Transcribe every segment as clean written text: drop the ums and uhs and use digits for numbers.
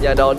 อย่าโดน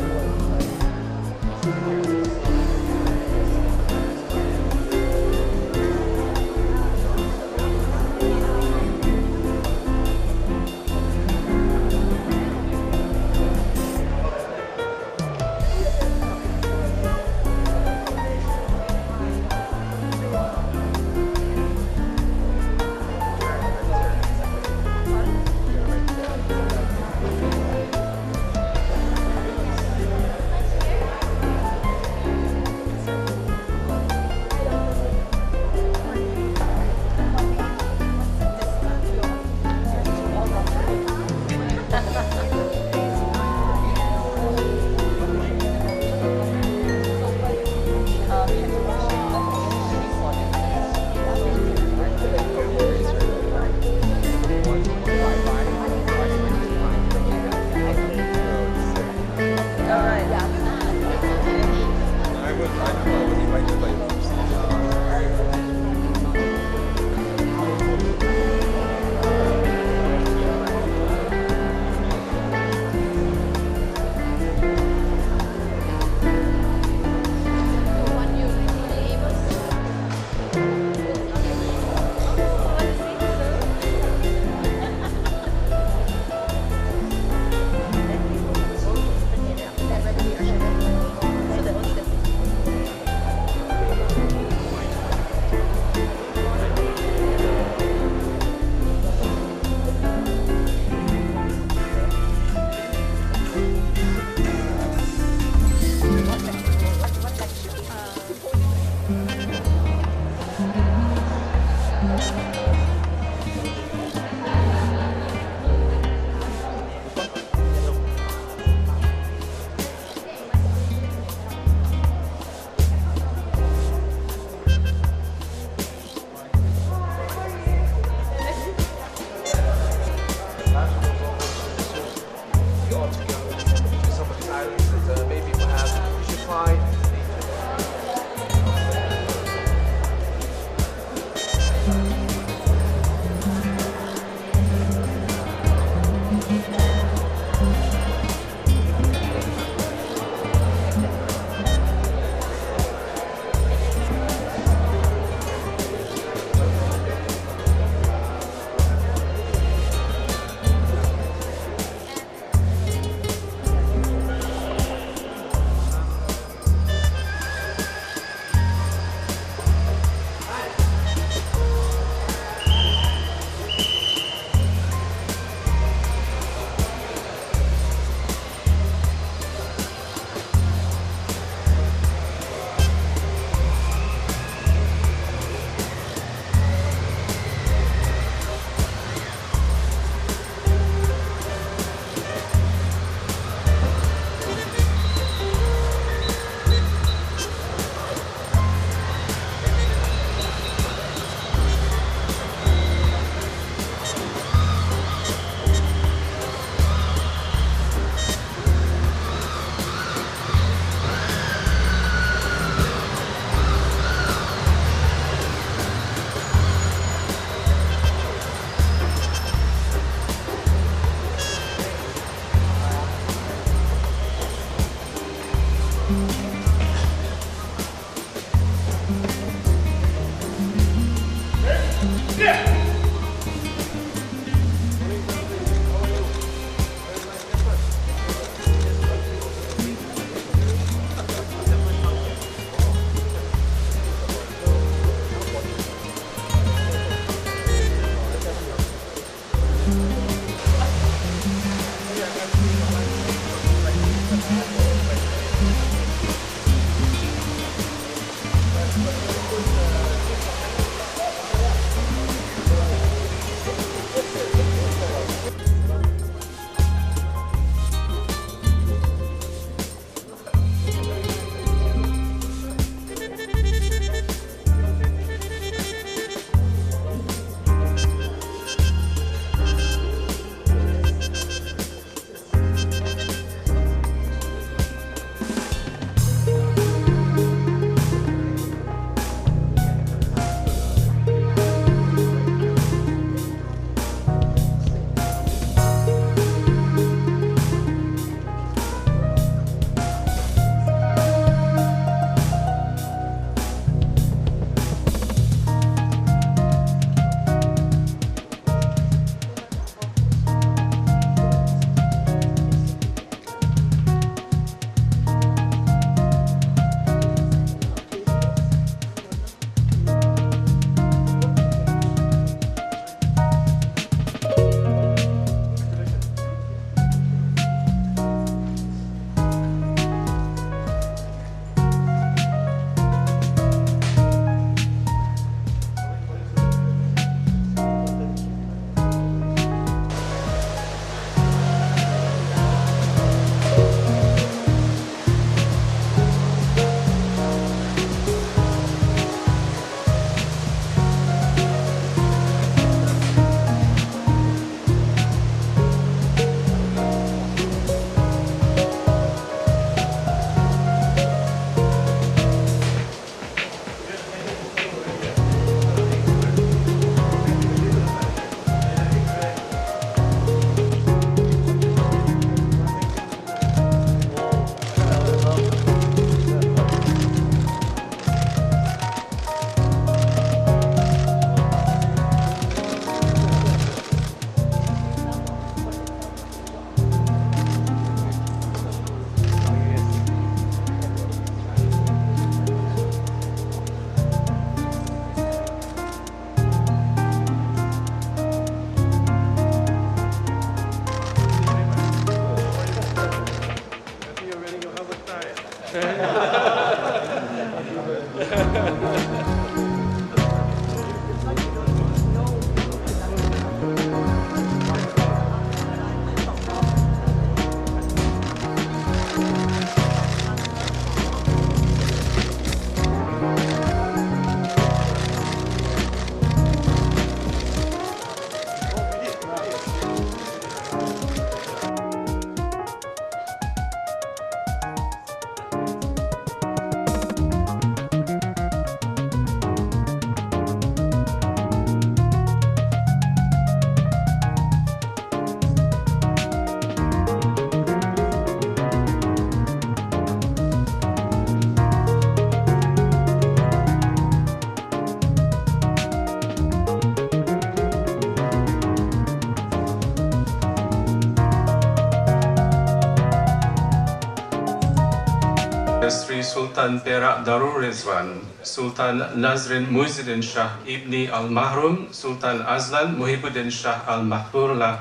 Sultan Perak Darul Rizwan, Sultan Nazrin Muhyiddin Shah Ibni Al-Mahrum, Sultan Azlan Muhyiddin Shah Al-Mahpurlah.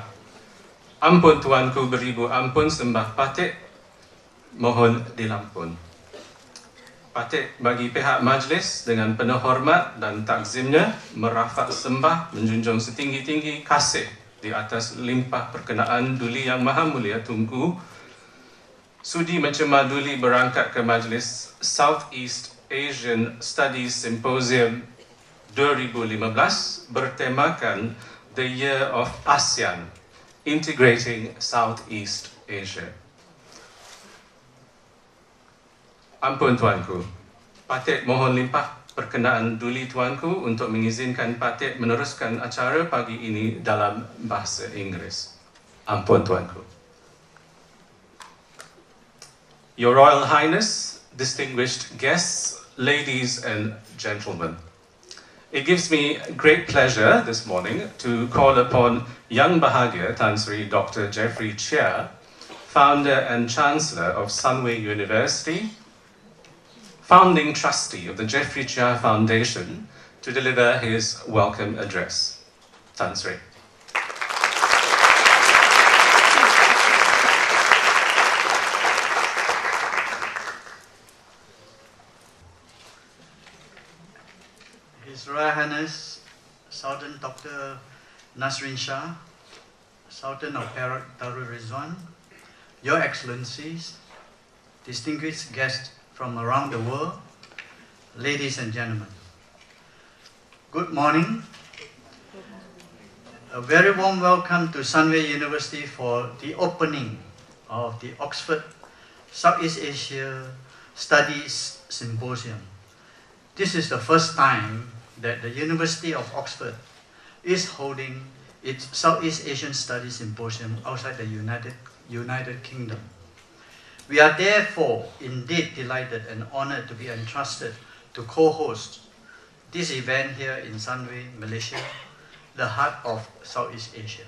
Ampun tuanku beribu ampun sembah patik, mohon dilampun. Patik bagi pihak majlis dengan penuh hormat dan takzimnya merafak sembah menjunjung setinggi-tinggi kasih di atas limpah perkenaan Duli Yang Maha Mulia Tunku sudi mencemar Duli berangkat ke majlis Southeast Asian Studies Symposium 2015 bertemakan The Year of Asean, Integrating Southeast Asia. Ampun tuanku, Patik mohon limpah perkenaan Duli tuanku untuk mengizinkan Patik meneruskan acara pagi ini dalam bahasa Inggeris. Ampun tuanku. Your Royal Highness, distinguished guests, ladies and gentlemen, it gives me great pleasure this morning to call upon Yang Bahagia Tan Sri Dr. Jeffrey Chia, founder and chancellor of Sunway University, founding trustee of the Jeffrey Chia Foundation, to deliver his welcome address. Tan Sri. His Royal Highness Sultan Dr. Nazrin Shah, Sultan of Perak Darul Rizwan, Your Excellencies, distinguished guests from around the world, ladies and gentlemen. Good morning. A very warm welcome to Sunway University for the opening of the Oxford Southeast Asia Studies Symposium. This is the first time that the University of Oxford is holding its Southeast Asian Studies Symposium outside the United Kingdom. We are therefore indeed delighted and honored to be entrusted to co-host this event here in Sunway, Malaysia, the heart of Southeast Asia.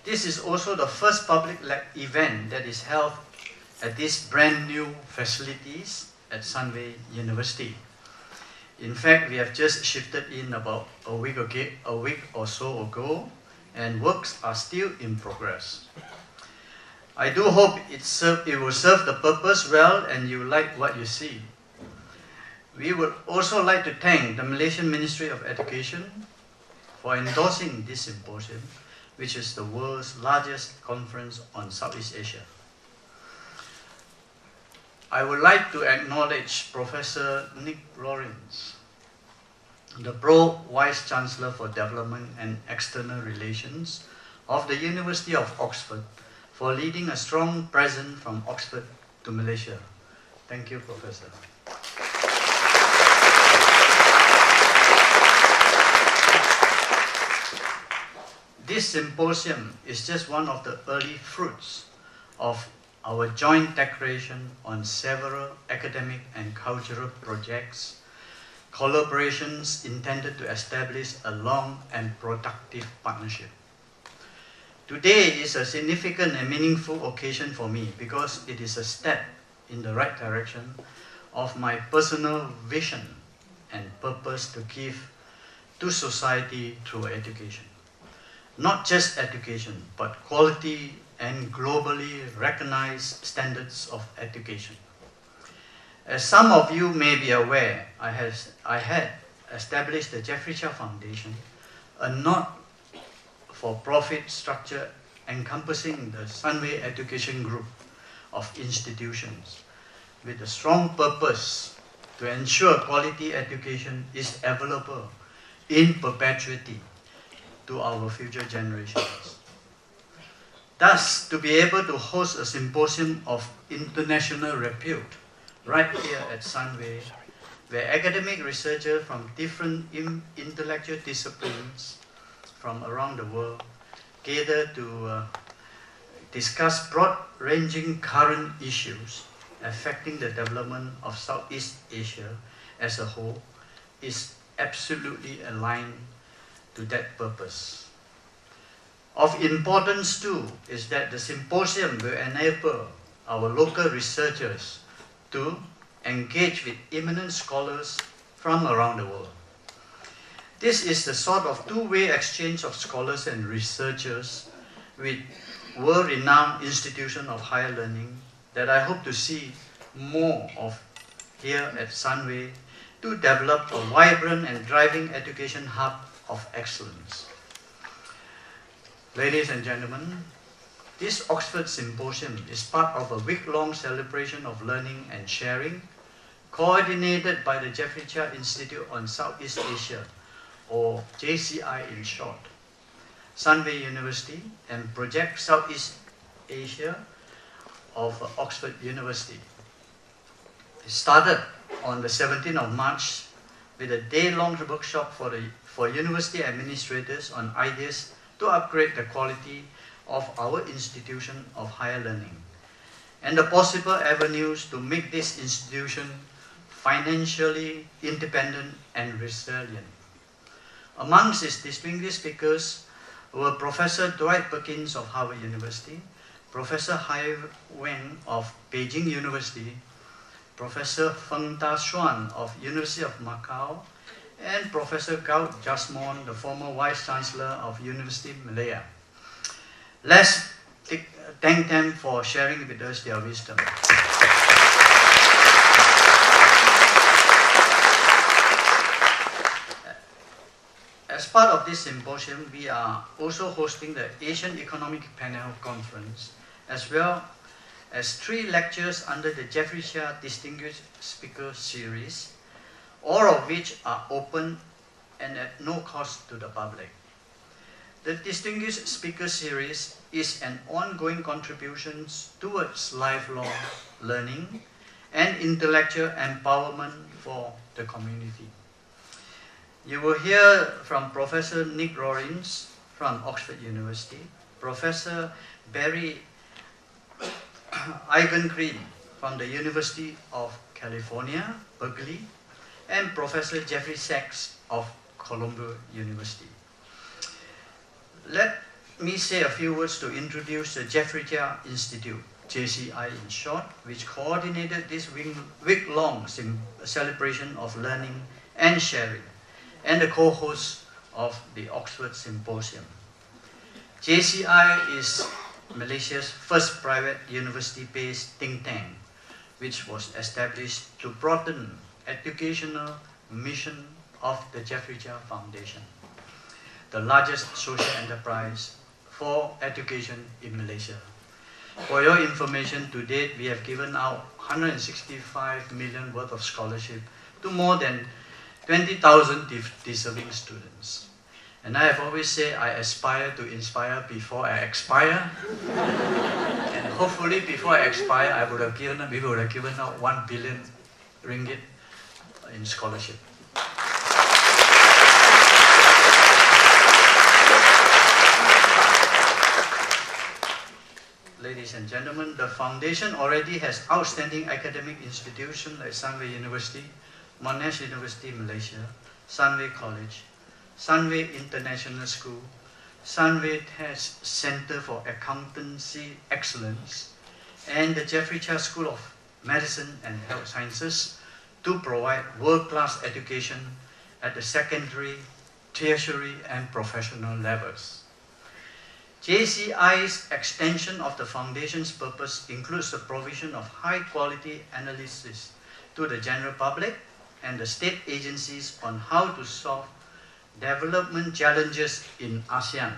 This is also the first public event that is held at these brand new facilities at Sunway University. In fact, we have just shifted in about a week or so ago, and works are still in progress. I do hope it will serve the purpose well and you like what you see. We would also like to thank the Malaysian Ministry of Education for endorsing this symposium, which is the world's largest conference on Southeast Asia. I would like to acknowledge Professor Nick Lawrence, the Pro-Vice Chancellor for Development and External Relations of the University of Oxford, for leading a strong presence from Oxford to Malaysia. Thank you, Professor. This symposium is just one of the early fruits of our joint declaration on several academic and cultural projects, collaborations intended to establish a long and productive partnership. Today is a significant and meaningful occasion for me because it is a step in the right direction of my personal vision and purpose to give to society through education. Not just education, but quality and globally recognized standards of education. As some of you may be aware, I had established the Jeffrey Chia Foundation, a not-for-profit structure encompassing the Sunway Education Group of institutions, with a strong purpose to ensure quality education is available in perpetuity to our future generations. Thus, to be able to host a symposium of international repute right here at Sunway, where academic researchers from different intellectual disciplines from around the world gather to discuss broad-ranging current issues affecting the development of Southeast Asia as a whole, is absolutely aligned to that purpose. Of importance too is that the symposium will enable our local researchers to engage with eminent scholars from around the world. This is the sort of two-way exchange of scholars and researchers with world-renowned institutions of higher learning that I hope to see more of here at Sunway to develop a vibrant and thriving education hub of excellence. Ladies and gentlemen, this Oxford Symposium is part of a week-long celebration of learning and sharing, coordinated by the Jeffrey Chia Institute on Southeast Asia, or JCI in short, Sunway University, and Project Southeast Asia of Oxford University. It started on the 17th of March with a day-long workshop for university administrators on ideas to upgrade the quality of our institution of higher learning and the possible avenues to make this institution financially independent and resilient. Amongst its distinguished speakers were Professor Dwight Perkins of Harvard University, Professor Hai Wang of Beijing University, Professor Feng Ta Xuan of University of Macau, and Professor Gao Jasmond, the former Vice Chancellor of University Malaya. Let's thank them for sharing with us their wisdom. As part of this symposium, we are also hosting the Asian Economic Panel Conference, as well as 3 lectures under the Jeffrey Chia Distinguished Speaker Series, all of which are open and at no cost to the public. The Distinguished Speaker Series is an ongoing contribution towards lifelong learning and intellectual empowerment for the community. You will hear from Professor Nick Rollins from Oxford University, Professor Barry Eigenkrim from the University of California, Berkeley, and Professor Jeffrey Sachs of Columbia University. Let me say a few words to introduce the Jeffrey Chia Institute, JCI in short, which coordinated this week-long celebration of learning and sharing, and the co-host of the Oxford Symposium. JCI is Malaysia's first private university-based think tank, which was established to broaden educational mission of the Jeffrey Chia Foundation, the largest social enterprise for education in Malaysia. For your information, to date, we have given out 165 million worth of scholarship to more than 20,000 deserving students. And I have always said I aspire to inspire before I expire. And hopefully before I expire, we would have given out 1 billion ringgit in scholarship. Ladies and gentlemen, the foundation already has outstanding academic institutions like Sunway University, Monash University Malaysia, Sunway College, Sunway International School, Sunway Test Center for Accountancy Excellence, and the Jeffrey Chia School of Medicine and Health Sciences to provide world-class education at the secondary, tertiary, and professional levels. JCI's extension of the foundation's purpose includes the provision of high-quality analysis to the general public and the state agencies on how to solve development challenges in Asean.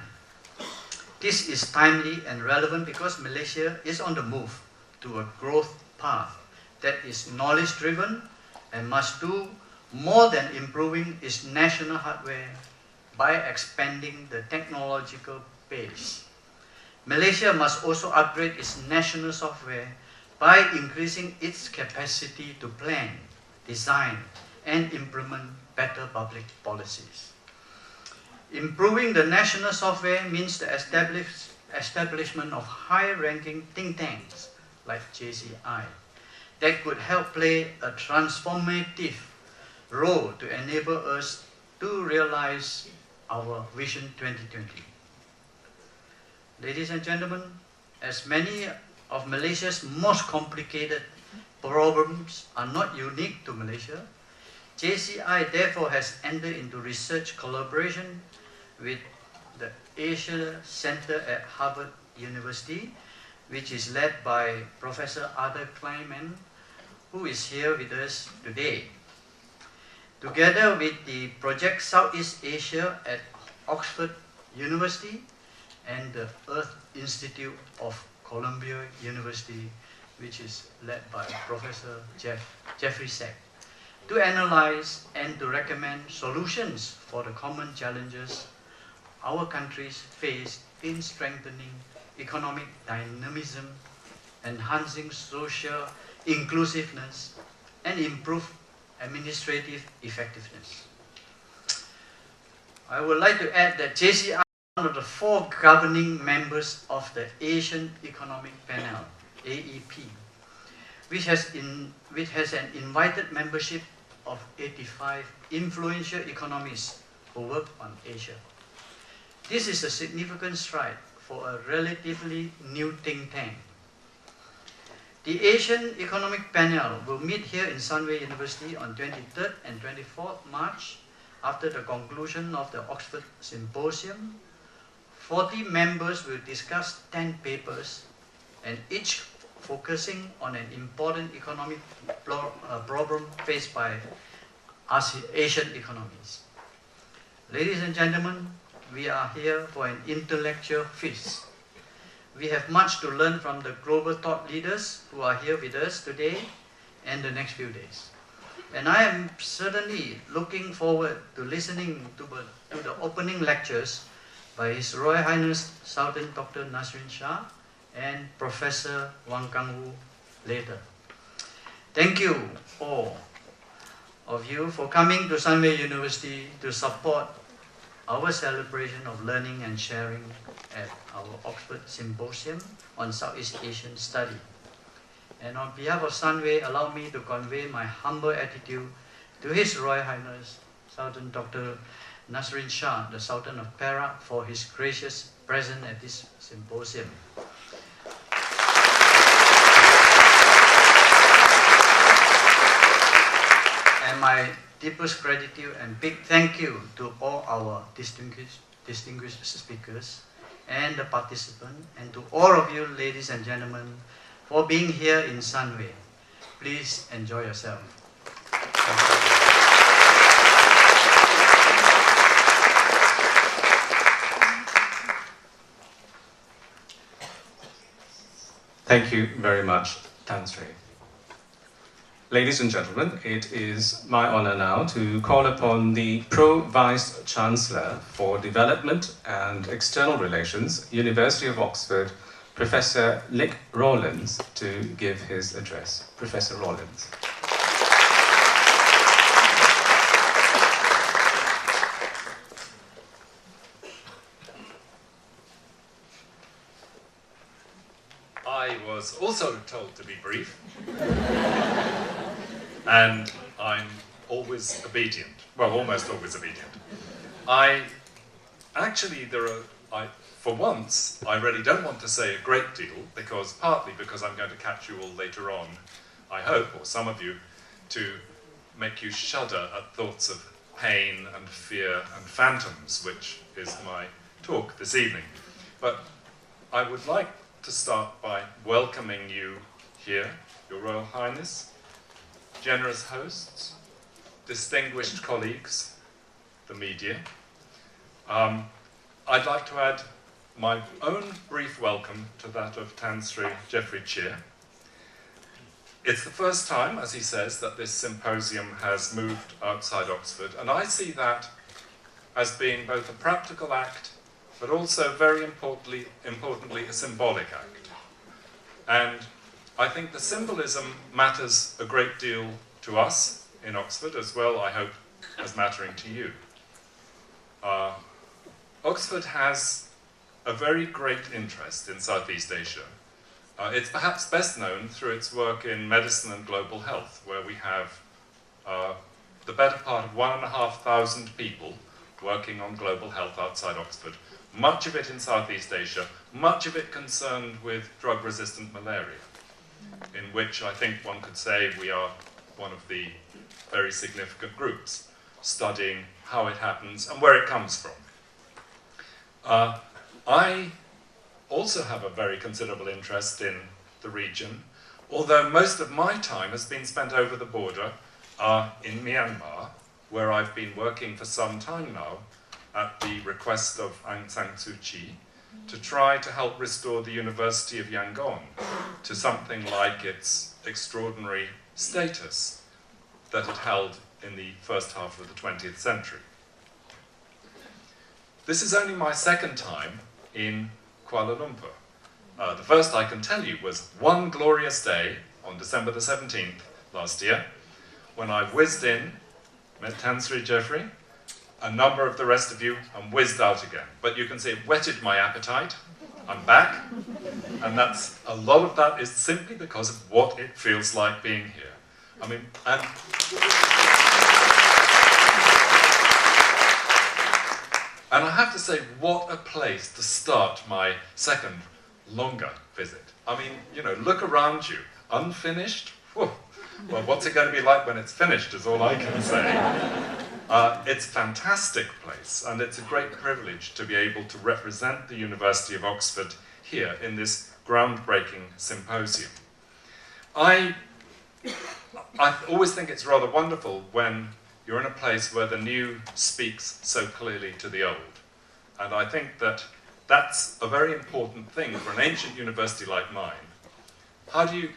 This is timely and relevant because Malaysia is on the move to a growth path that is knowledge-driven and must do more than improving its national hardware by expanding the technological base. Malaysia must also upgrade its national software by increasing its capacity to plan, design, and implement better public policies. Improving the national software means the establishment of high-ranking think tanks like JCI that could help play a transformative role to enable us to realize our Vision 2020. Ladies and gentlemen, as many of Malaysia's most complicated problems are not unique to Malaysia. JCI therefore has entered into research collaboration with the Asia Center at Harvard University, which is led by Professor Arthur Kleinman, who is here with us today. Together with the Project Southeast Asia at Oxford University and the Earth Institute of Columbia University, which is led by Professor Jeffrey Sack, to analyze and to recommend solutions for the common challenges our countries face in strengthening economic dynamism, enhancing social inclusiveness, and improve administrative effectiveness. I would like to add that JCI is one of the 4 governing members of the Asian Economic Panel, AEP, which has an invited membership of 85 influential economists who work on Asia. This is a significant stride for a relatively new think tank. The Asian Economic Panel will meet here in Sunway University on 23rd and 24th March after the conclusion of the Oxford Symposium. 40 members will discuss 10 papers, and each focusing on an important economic problem faced by Asian economies. Ladies and gentlemen, we are here for an intellectual feast. We have much to learn from the global thought leaders who are here with us today and the next few days. And I am certainly looking forward to listening to the opening lectures by His Royal Highness Sultan Dr. Nasrin Shah and Professor Wang Kangwu later. Thank you all of you for coming to Sunway University to support our celebration of learning and sharing at our Oxford Symposium on Southeast Asian Study. And on behalf of Sunway, allow me to convey my humble attitude to His Royal Highness Sultan Dr. Nasrin Shah, the Sultan of Perak, for his gracious presence at this symposium. And my deepest gratitude and big thank you to all our distinguished speakers and the participants, and to all of you, ladies and gentlemen, for being here in Sunway. Please enjoy yourself. Thank you very much, Tan Sri. Ladies and gentlemen, it is my honor now to call upon the Pro-Vice Chancellor for Development and External Relations, University of Oxford, Professor Nick Rawlins, to give his address. Professor Rawlins. I was also told to be brief. And I'm always obedient. Well, almost always obedient. For once, I really don't want to say a great deal, partly because I'm going to catch you all later on, I hope, or some of you, to make you shudder at thoughts of pain and fear and phantoms, which is my talk this evening. But I would like to start by welcoming you here, Your Royal Highness, generous hosts, distinguished colleagues, the media. I'd like to add my own brief welcome to that of Tan Sri Jeffrey Cheer. It's the first time, as he says, that this symposium has moved outside Oxford, and I see that as being both a practical act, but also very importantly a symbolic act. And I think the symbolism matters a great deal to us in Oxford as well, I hope, as mattering to you. Oxford has a very great interest in Southeast Asia. It's perhaps best known through its work in medicine and global health, where we have the better part of 1,500 people working on global health outside Oxford, much of it in Southeast Asia, much of it concerned with drug-resistant malaria. in which I think one could say we are one of the very significant groups studying how it happens and where it comes from. I also have a very considerable interest in the region, although most of my time has been spent over the border in Myanmar, where I've been working for some time now at the request of Aung San Suu Kyi to try to help restore the University of Yangon to something like its extraordinary status that it held in the first half of the 20th century. This is only my second time in Kuala Lumpur. The first I can tell you was one glorious day on December the 17th last year, when I whizzed in, met Tan Sri Jeffrey, a number of the rest of you, and whizzed out again. But you can see it whetted my appetite. I'm back, and a lot of that is simply because of what it feels like being here. I mean, and I have to say, what a place to start my second, longer visit. I mean, you know, look around you, unfinished. Whew. Well, what's it going to be like when it's finished is all I can say. It's a fantastic place, and it's a great privilege to be able to represent the University of Oxford here in this groundbreaking symposium. I always think it's rather wonderful when you're in a place where the new speaks so clearly to the old. And I think that that's a very important thing for an ancient university like mine. How do you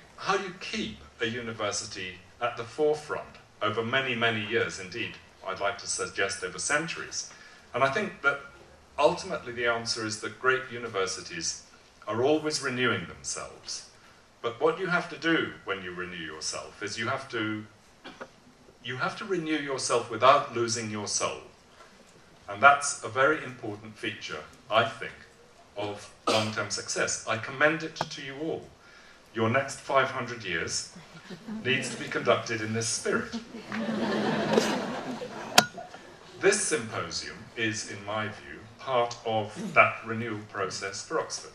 keep a university at the forefront over many, many years, indeed, I'd like to suggest over centuries? And I think that ultimately the answer is that great universities are always renewing themselves. But what you have to do when you renew yourself is you have to renew yourself without losing your soul. And that's a very important feature, I think, of long-term success. I commend it to you all. Your next 500 years needs to be conducted in this spirit. This symposium is, in my view, part of that renewal process for Oxford.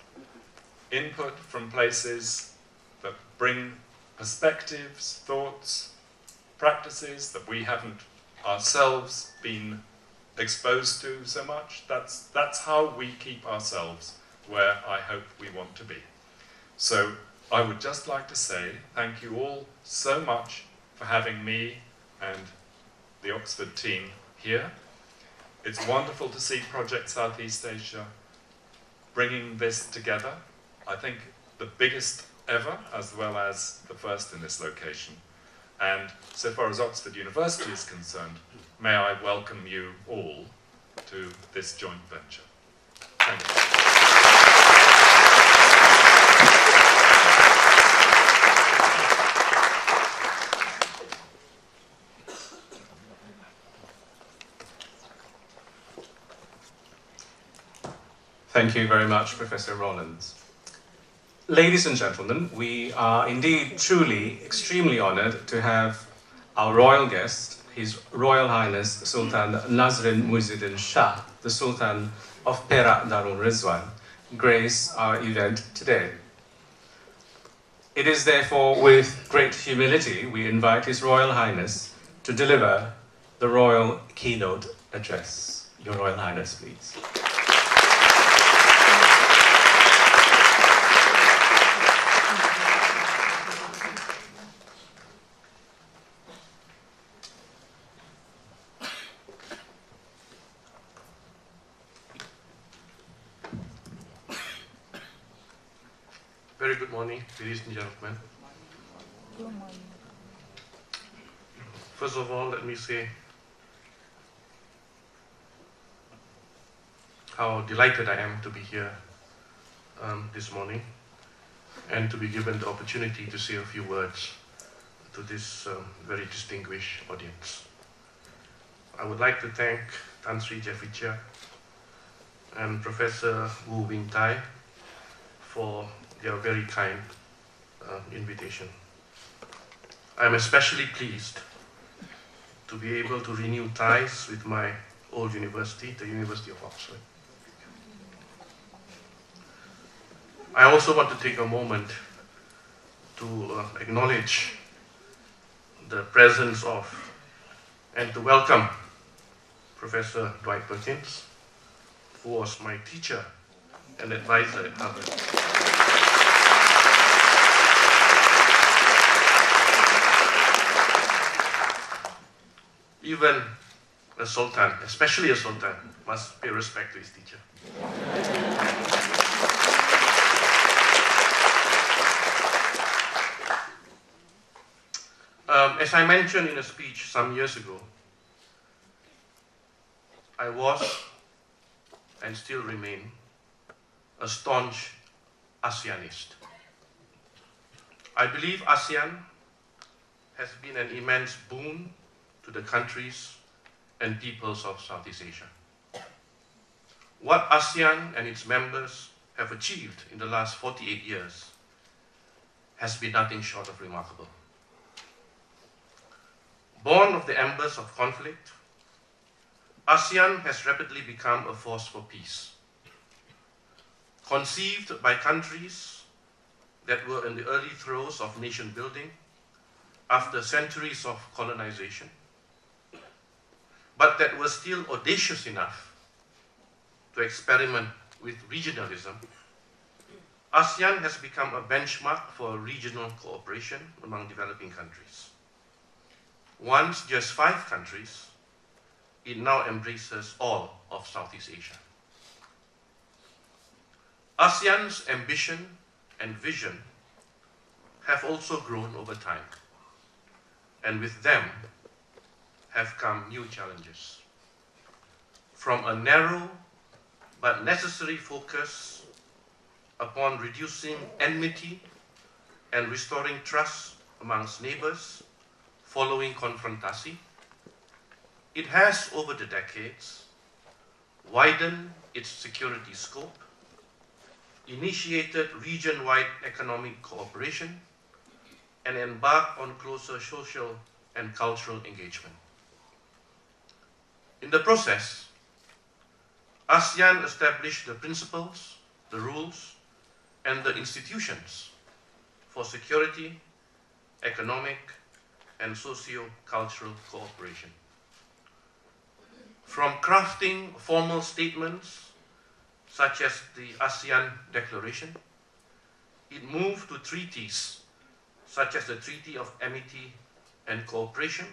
Input from places that bring perspectives, thoughts, practices that we haven't ourselves been exposed to so much. That's how we keep ourselves where I hope we want to be. So I would just like to say thank you all so much for having me and the Oxford team here. It's wonderful to see Project Southeast Asia bringing this together. I think the biggest ever, as well as the first in this location. And so far as Oxford University is concerned, may I welcome you all to this joint venture. Thank you. Thank you very much, Professor Rollins. Ladies and gentlemen, we are indeed truly extremely honored to have our royal guest, His Royal Highness Sultan Nazrin Muhyiddin Shah, the Sultan of Perak Darul Rizwan, grace our event today. It is therefore with great humility we invite His Royal Highness to deliver the royal keynote address. Your Royal Highness, please. Very good morning, ladies and gentlemen. Good morning. First of all, let me say how delighted I am to be here this morning and to be given the opportunity to say a few words to this very distinguished audience. I would like to thank Tan Sri Jeffrey Chia and Professor Wu Wing Tai for their very kind invitation. I am especially pleased to be able to renew ties with my old university, the University of Oxford. I also want to take a moment to acknowledge the presence of and to welcome Professor Dwight Perkins, who was my teacher and advisor at Harvard. Even a sultan, especially a sultan, must pay respect to his teacher. As I mentioned in a speech some years ago, I was and still remain a staunch ASEANist. I believe ASEAN has been an immense boon to the countries and peoples of Southeast Asia. What ASEAN and its members have achieved in the last 48 years has been nothing short of remarkable. Born of the embers of conflict, ASEAN has rapidly become a force for peace. Conceived by countries that were in the early throes of nation building after centuries of colonization, but that were still audacious enough to experiment with regionalism, ASEAN has become a benchmark for regional cooperation among developing countries. Once just 5 countries, it now embraces all of Southeast Asia. ASEAN's ambition and vision have also grown over time, and with them have come new challenges. From a narrow but necessary focus upon reducing enmity and restoring trust amongst neighbors following confrontasi, it has over the decades widened its security scope, initiated region-wide economic cooperation, and embarked on closer social and cultural engagement. In the process, ASEAN established the principles, the rules, and the institutions for security, economic, and socio-cultural cooperation. From crafting formal statements, such as the ASEAN Declaration, it moved to treaties, such as the Treaty of Amity and Cooperation,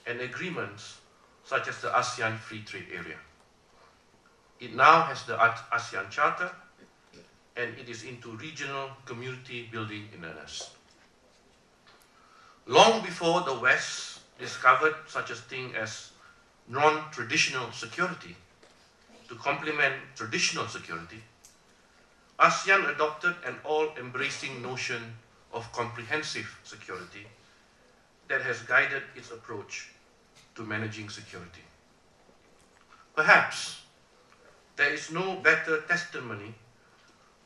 and agreements, such as the ASEAN Free Trade Area. It now has the ASEAN Charter, and it is into regional community building in earnest. Long before the West discovered such a thing as non-traditional security to complement traditional security, ASEAN adopted an all-embracing notion of comprehensive security that has guided its approach to managing security. Perhaps there is no better testimony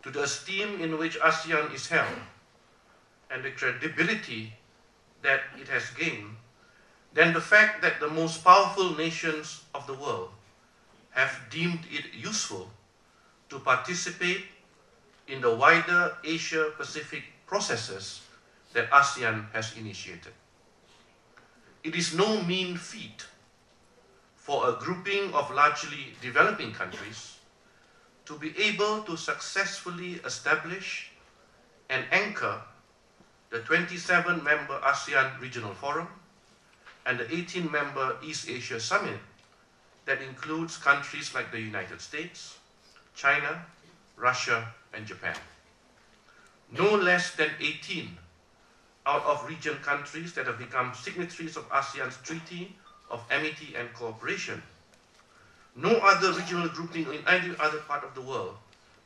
to the esteem in which ASEAN is held and the credibility that it has gained than the fact that the most powerful nations of the world have deemed it useful to participate in the wider Asia-Pacific processes that ASEAN has initiated. It is no mean feat for a grouping of largely developing countries to be able to successfully establish and anchor the 27-member ASEAN Regional Forum and the 18-member East Asia Summit that includes countries like the United States, China, Russia, and Japan. No less than 18 out of region countries that have become signatories of ASEAN's Treaty of Amity and Cooperation. No other regional grouping in any other part of the world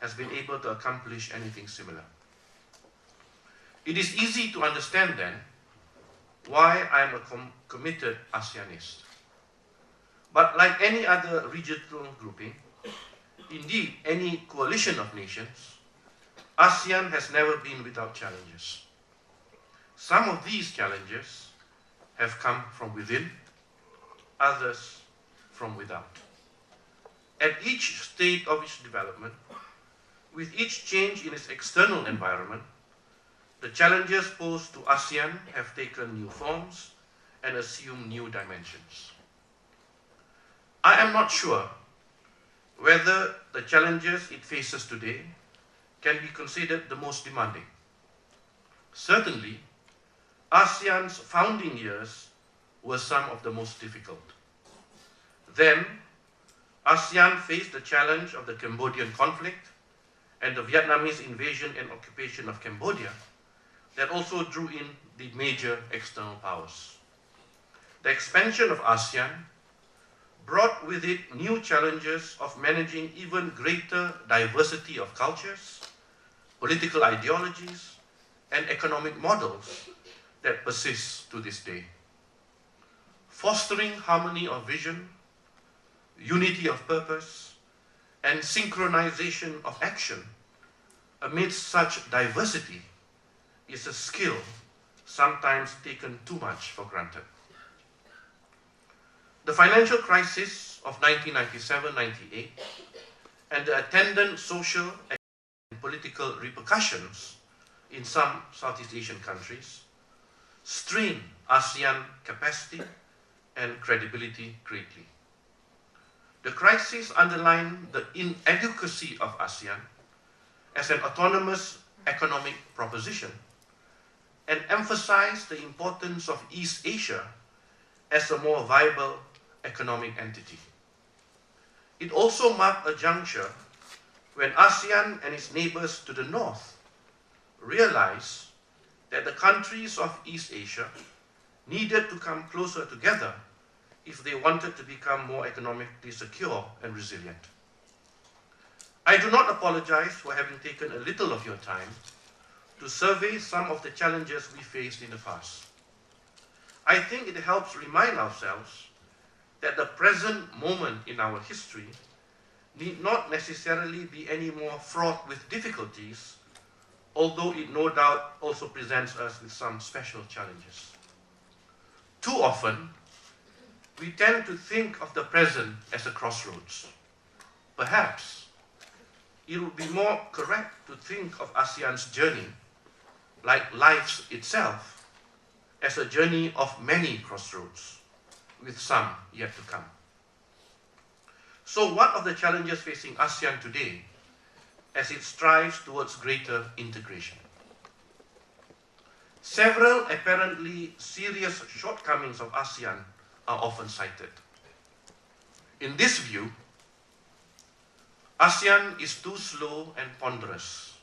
has been able to accomplish anything similar. It is easy to understand then why I am a committed ASEANist. But like any other regional grouping, indeed any coalition of nations, ASEAN has never been without challenges. Some of these challenges have come from within, others from without. At each stage of its development, with each change in its external environment, the challenges posed to ASEAN have taken new forms and assumed new dimensions. I am not sure whether the challenges it faces today can be considered the most demanding. Certainly, ASEAN's founding years were some of the most difficult. Then, ASEAN faced the challenge of the Cambodian conflict and the Vietnamese invasion and occupation of Cambodia that also drew in the major external powers. The expansion of ASEAN brought with it new challenges of managing even greater diversity of cultures, political ideologies, and economic models that persist to this day. Fostering harmony of vision, unity of purpose, and synchronization of action amidst such diversity is a skill sometimes taken too much for granted. The financial crisis of 1997-98 and the attendant social and political repercussions in some Southeast Asian countries strained ASEAN capacity and credibility greatly. The crisis underlined the inadequacy of ASEAN as an autonomous economic proposition and emphasized the importance of East Asia as a more viable economic entity. It also marked a juncture when ASEAN and its neighbors to the north realized that the countries of East Asia needed to come closer together if they wanted to become more economically secure and resilient. I do not apologize for having taken a little of your time to survey some of the challenges we faced in the past. I think it helps remind ourselves that the present moment in our history need not necessarily be any more fraught with difficulties, although it no doubt also presents us with some special challenges. Too often, we tend to think of the present as a crossroads. Perhaps it would be more correct to think of ASEAN's journey, like life's itself, as a journey of many crossroads, with some yet to come. So what are the challenges facing ASEAN today as it strives towards greater integration? Several apparently serious shortcomings of ASEAN are often cited. In this view, ASEAN is too slow and ponderous.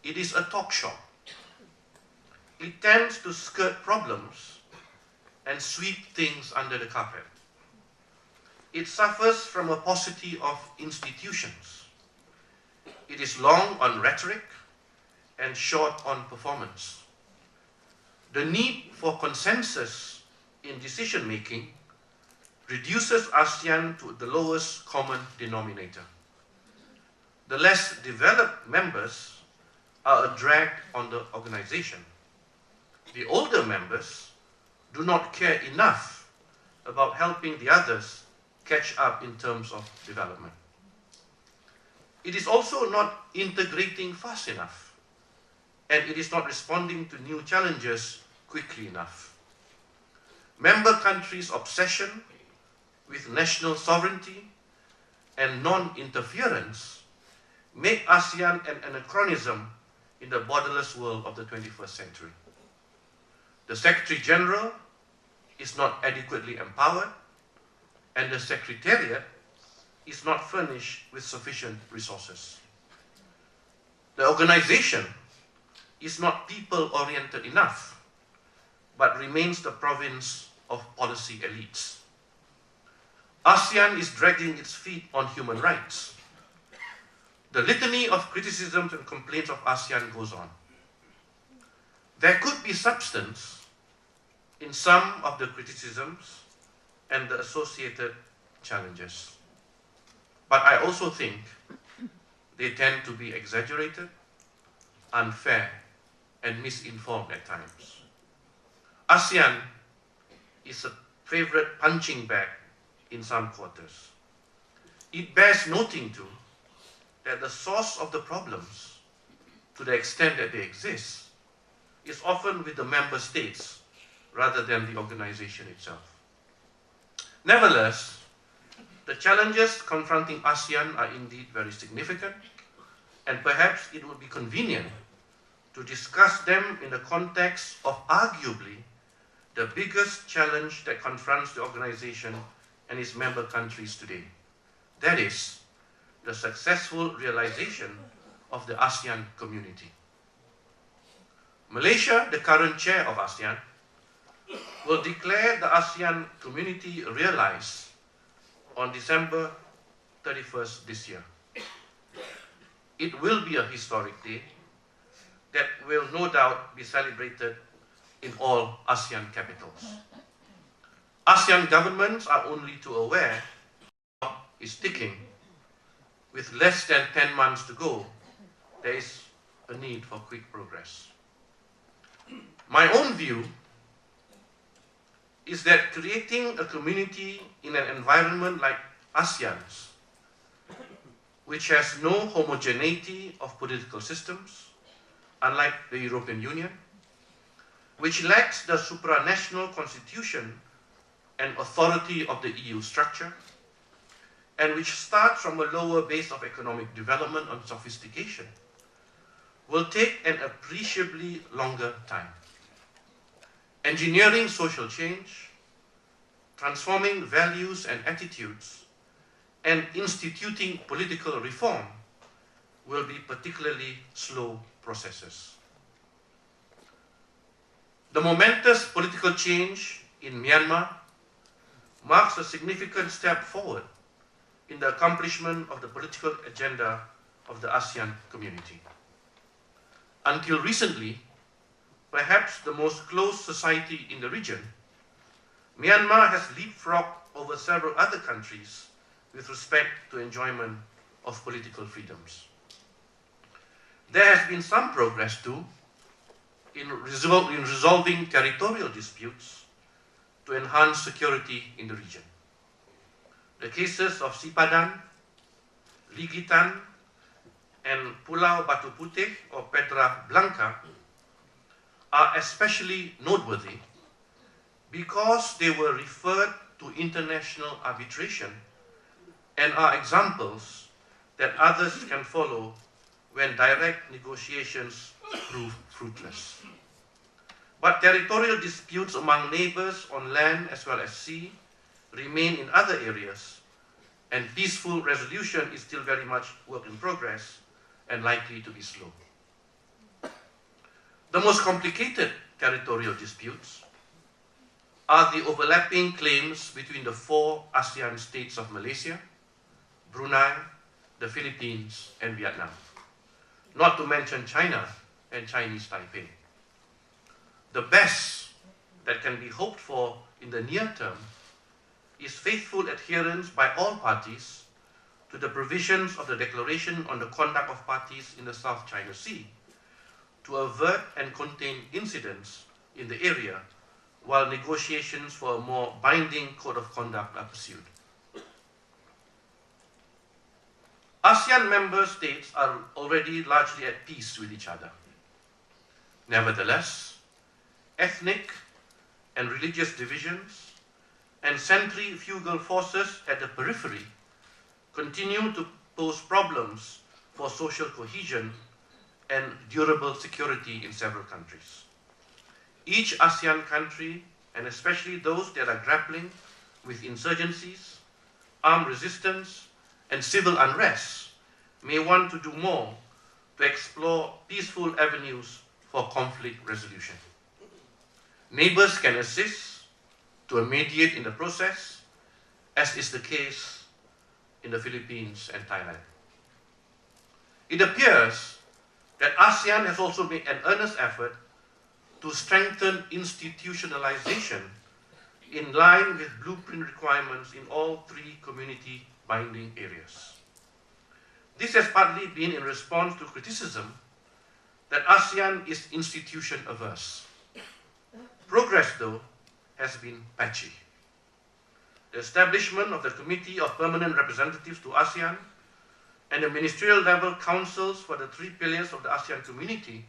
It is a talk shop. It tends to skirt problems and sweep things under the carpet. It suffers from a paucity of institutions. It is long on rhetoric and short on performance. The need for consensus in decision-making reduces ASEAN to the lowest common denominator. The less developed members are a drag on the organization. The older members do not care enough about helping the others catch up in terms of development. It is also not integrating fast enough, and it is not responding to new challenges quickly enough. Member countries' obsession with national sovereignty and non-interference make ASEAN an anachronism in the borderless world of the 21st century. The Secretary General is not adequately empowered, and the Secretariat is not furnished with sufficient resources. The organization is not people-oriented enough, but remains the province of policy elites. ASEAN is dragging its feet on human rights. The litany of criticisms and complaints of ASEAN goes on. There could be substance in some of the criticisms and the associated challenges. But I also think they tend to be exaggerated, unfair, and misinformed at times. ASEAN is a favorite punching bag in some quarters. It bears noting too that the source of the problems to the extent that they exist, is often with the member states rather than the organization itself. Nevertheless, the challenges confronting ASEAN are indeed very significant, and perhaps it would be convenient to discuss them in the context of arguably the biggest challenge that confronts the organization and its member countries today. That is, the successful realization of the ASEAN community. Malaysia, the current chair of ASEAN, will declare the ASEAN community realized on December 31st this year. It will be a historic day that will no doubt be celebrated in all ASEAN capitals. ASEAN governments are only too aware the clock is ticking. With less than 10 months to go, there is a need for quick progress. My own view is that creating a community in an environment like ASEAN's, which has no homogeneity of political systems, unlike the European Union, which lacks the supranational constitution and authority of the EU structure, and which starts from a lower base of economic development and sophistication, will take an appreciably longer time. Engineering social change, transforming values and attitudes, and instituting political reform will be particularly slow processes. The momentous political change in Myanmar marks a significant step forward in the accomplishment of the political agenda of the ASEAN community. Until recently, perhaps the most closed society in the region, Myanmar has leapfrogged over several other countries with respect to enjoyment of political freedoms. There has been some progress too in resolving territorial disputes to enhance security in the region. The cases of Sipadan, Ligitan, and Pulau Batu Putih or Petra Blanca are especially noteworthy because they were referred to international arbitration and are examples that others can follow when direct negotiations prove fruitless. But territorial disputes among neighbors on land as well as sea remain in other areas, and peaceful resolution is still very much work in progress and likely to be slow. The most complicated territorial disputes are the overlapping claims between the 4 ASEAN states of Malaysia, Brunei, the Philippines, and Vietnam, not to mention China and Chinese Taipei. The best that can be hoped for in the near term is faithful adherence by all parties to the provisions of the Declaration on the Conduct of Parties in the South China Sea to avert and contain incidents in the area while negotiations for a more binding code of conduct are pursued. ASEAN member states are already largely at peace with each other. Nevertheless, ethnic and religious divisions and centrifugal forces at the periphery continue to pose problems for social cohesion and durable security in several countries. Each ASEAN country, and especially those that are grappling with insurgencies, armed resistance, and civil unrest, may want to do more to explore peaceful avenues for conflict resolution. Neighbors can assist to mediate in the process, as is the case in the Philippines and Thailand. It appears that ASEAN has also made an earnest effort to strengthen institutionalization in line with blueprint requirements in all 3 community binding areas. This has partly been in response to criticism that ASEAN is institution averse. Progress, though, has been patchy. The establishment of the Committee of Permanent Representatives to ASEAN and the ministerial level councils for the 3 pillars of the ASEAN community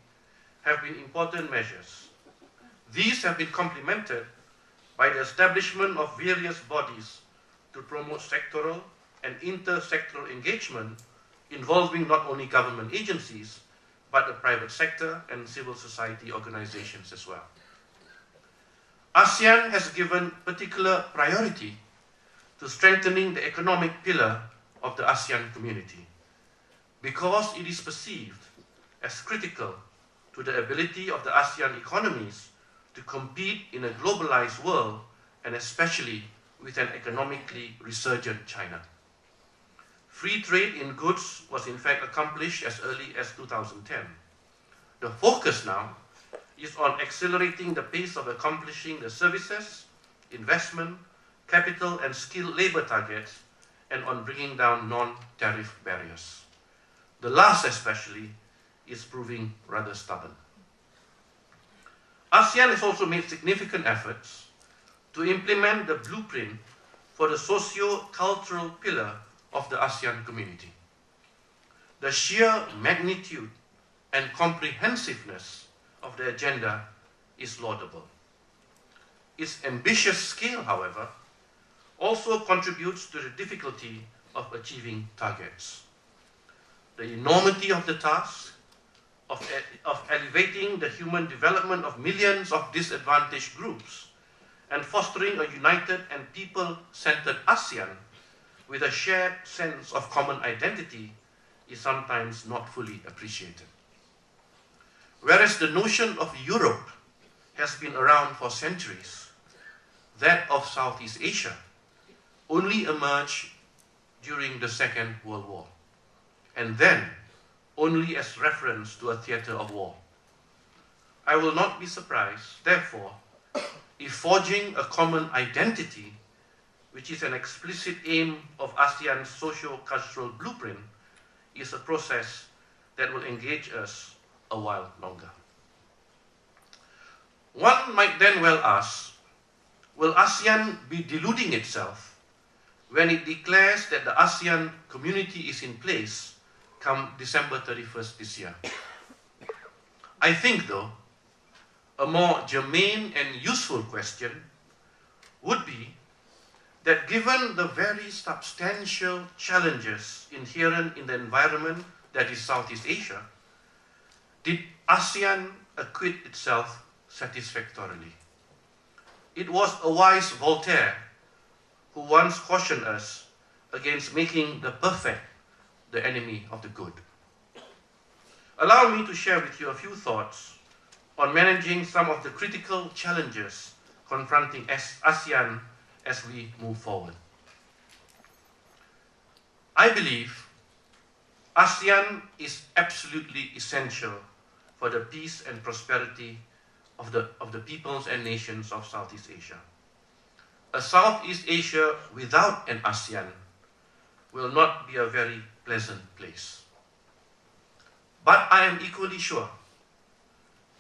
have been important measures. These have been complemented by the establishment of various bodies to promote sectoral and inter-sectoral engagement involving not only government agencies, but the private sector and civil society organizations as well. ASEAN has given particular priority to strengthening the economic pillar of the ASEAN community because it is perceived as critical to the ability of the ASEAN economies to compete in a globalized world, and especially with an economically resurgent China. Free trade in goods was in fact accomplished as early as 2010. The focus now is on accelerating the pace of accomplishing the services, investment, capital and skilled labor targets, and on bringing down non-tariff barriers. The last especially is proving rather stubborn. ASEAN has also made significant efforts to implement the blueprint for the socio-cultural pillar of the ASEAN community. The sheer magnitude and comprehensiveness of the agenda is laudable. Its ambitious scale, however, also contributes to the difficulty of achieving targets. The enormity of the task of elevating the human development of millions of disadvantaged groups and fostering a united and people-centered ASEAN with a shared sense of common identity is sometimes not fully appreciated. Whereas the notion of Europe has been around for centuries, that of Southeast Asia only emerged during the Second World War, and then only as reference to a theater of war. I will not be surprised, therefore, if forging a common identity, which is an explicit aim of ASEAN's socio-cultural blueprint, is a process that will engage us a while longer. One might then well ask, will ASEAN be deluding itself when it declares that the ASEAN community is in place come December 31st this year? I think, though, a more germane and useful question would be that given the very substantial challenges inherent in the environment that is Southeast Asia, did ASEAN acquit itself satisfactorily? It was a wise Voltaire who once cautioned us against making the perfect the enemy of the good. Allow me to share with you a few thoughts on managing some of the critical challenges confronting ASEAN as we move forward. I believe ASEAN is absolutely essential for the peace and prosperity of the peoples and nations of Southeast Asia. A Southeast Asia without an ASEAN will not be a very pleasant place. But I am equally sure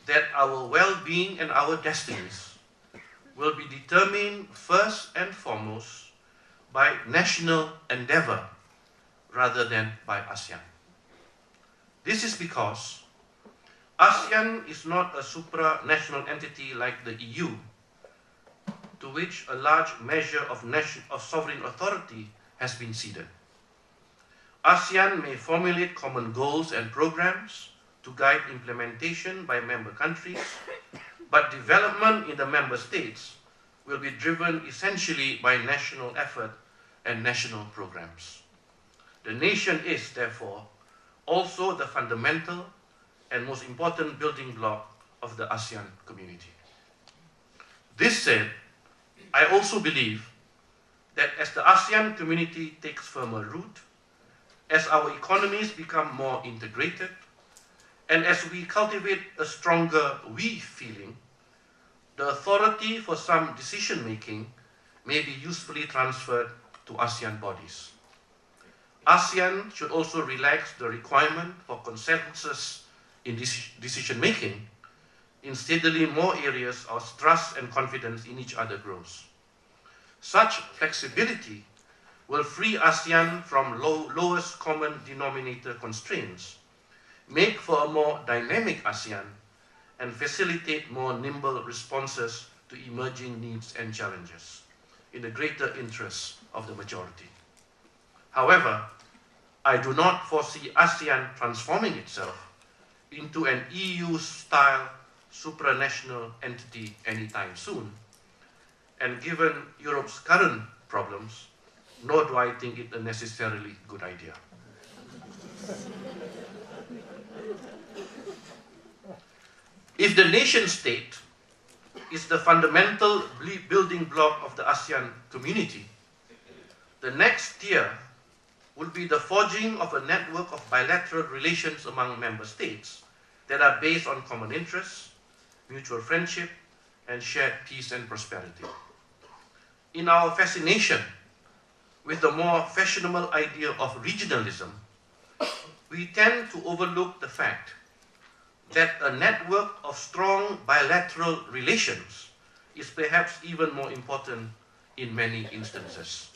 that our well-being and our destinies will be determined first and foremost by national endeavor rather than by ASEAN. This is because ASEAN is not a supranational entity like the EU, to which a large measure of sovereign authority has been ceded. ASEAN may formulate common goals and programs to guide implementation by member countries, but development in the member states will be driven essentially by national effort and national programs. The nation is, therefore, also the fundamental and most important building block of the ASEAN community. This said, I also believe that as the ASEAN community takes firmer root, as our economies become more integrated, and as we cultivate a stronger we feeling, the authority for some decision-making may be usefully transferred to ASEAN bodies. ASEAN should also relax the requirement for consensus in decision-making in steadily more areas as trust and confidence in each other grows. Such flexibility will free ASEAN from lowest common denominator constraints, make for a more dynamic ASEAN, and facilitate more nimble responses to emerging needs and challenges in the greater interest of the majority. However, I do not foresee ASEAN transforming itself into an EU-style supranational entity anytime soon, and given Europe's current problems, nor do I think it a necessarily good idea. If the nation state is the fundamental building block of the ASEAN community, the next tier would be the forging of a network of bilateral relations among member states that are based on common interests, mutual friendship, and shared peace and prosperity. In our fascination with the more fashionable idea of regionalism, we tend to overlook the fact that a network of strong bilateral relations is perhaps even more important in many instances.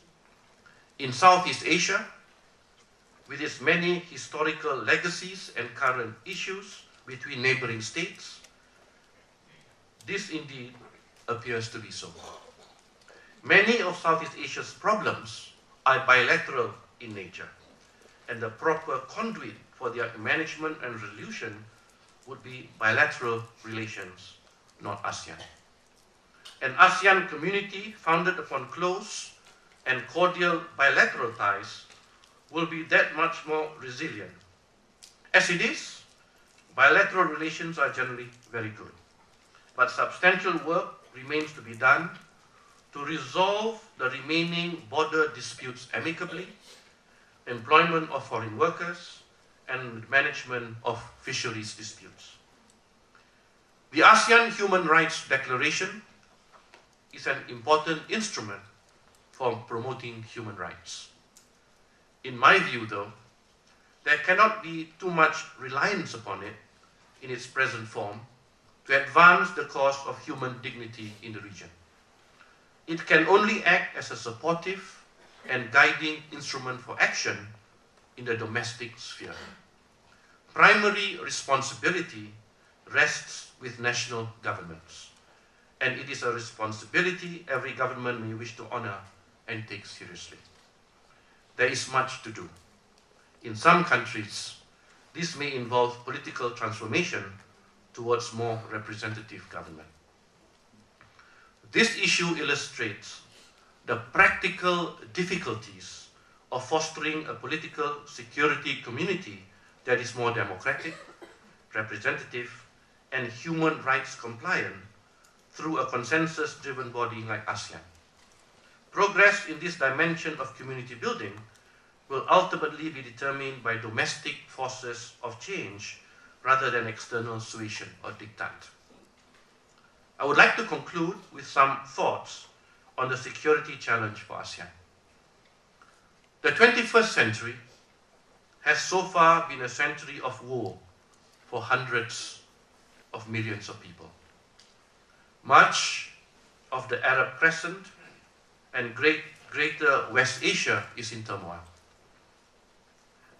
In Southeast Asia, with its many historical legacies and current issues between neighboring states, this indeed appears to be so. Many of Southeast Asia's problems are bilateral in nature, and the proper conduit for their management and resolution would be bilateral relations, not ASEAN. An ASEAN community founded upon close and cordial bilateral ties will be that much more resilient. As it is, bilateral relations are generally very good, but substantial work remains to be done to resolve the remaining border disputes amicably, employment of foreign workers, and management of fisheries disputes. The ASEAN Human Rights Declaration is an important instrument for promoting human rights. In my view, though, there cannot be too much reliance upon it in its present form to advance the cause of human dignity in the region. It can only act as a supportive and guiding instrument for action in the domestic sphere. Primary responsibility rests with national governments, and it is a responsibility every government may wish to honor and take seriously. There is much to do. In some countries, this may involve political transformation towards more representative government. This issue illustrates the practical difficulties of fostering a political security community that is more democratic, representative, and human rights compliant through a consensus-driven body like ASEAN. Progress in this dimension of community building will ultimately be determined by domestic forces of change rather than external suasion or diktat. I would like to conclude with some thoughts on the security challenge for ASEAN. The 21st century has so far been a century of war for hundreds of millions of people. Much of the Arab Crescent and greater West Asia is in turmoil.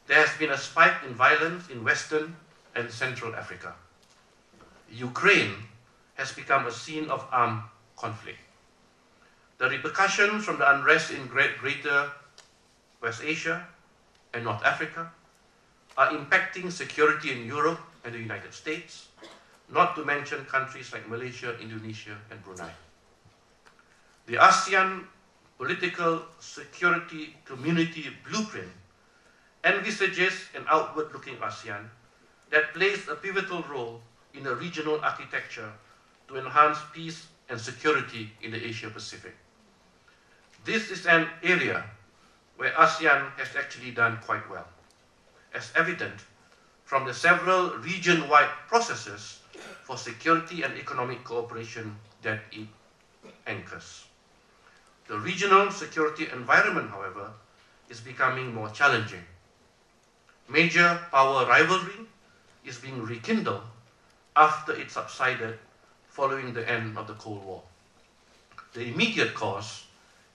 There has been a spike in violence in Western and Central Africa. Ukraine has become a scene of armed conflict. The repercussions from the unrest in greater West Asia and North Africa are impacting security in Europe and the United States, not to mention countries like Malaysia, Indonesia, and Brunei. The ASEAN political security community blueprint envisages an outward-looking ASEAN that plays a pivotal role in a regional architecture to enhance peace and security in the Asia-Pacific. This is an area where ASEAN has actually done quite well, as evident from the several region-wide processes for security and economic cooperation that it anchors. The regional security environment, however, is becoming more challenging. Major power rivalry is being rekindled after it subsided following the end of the Cold War. The immediate cause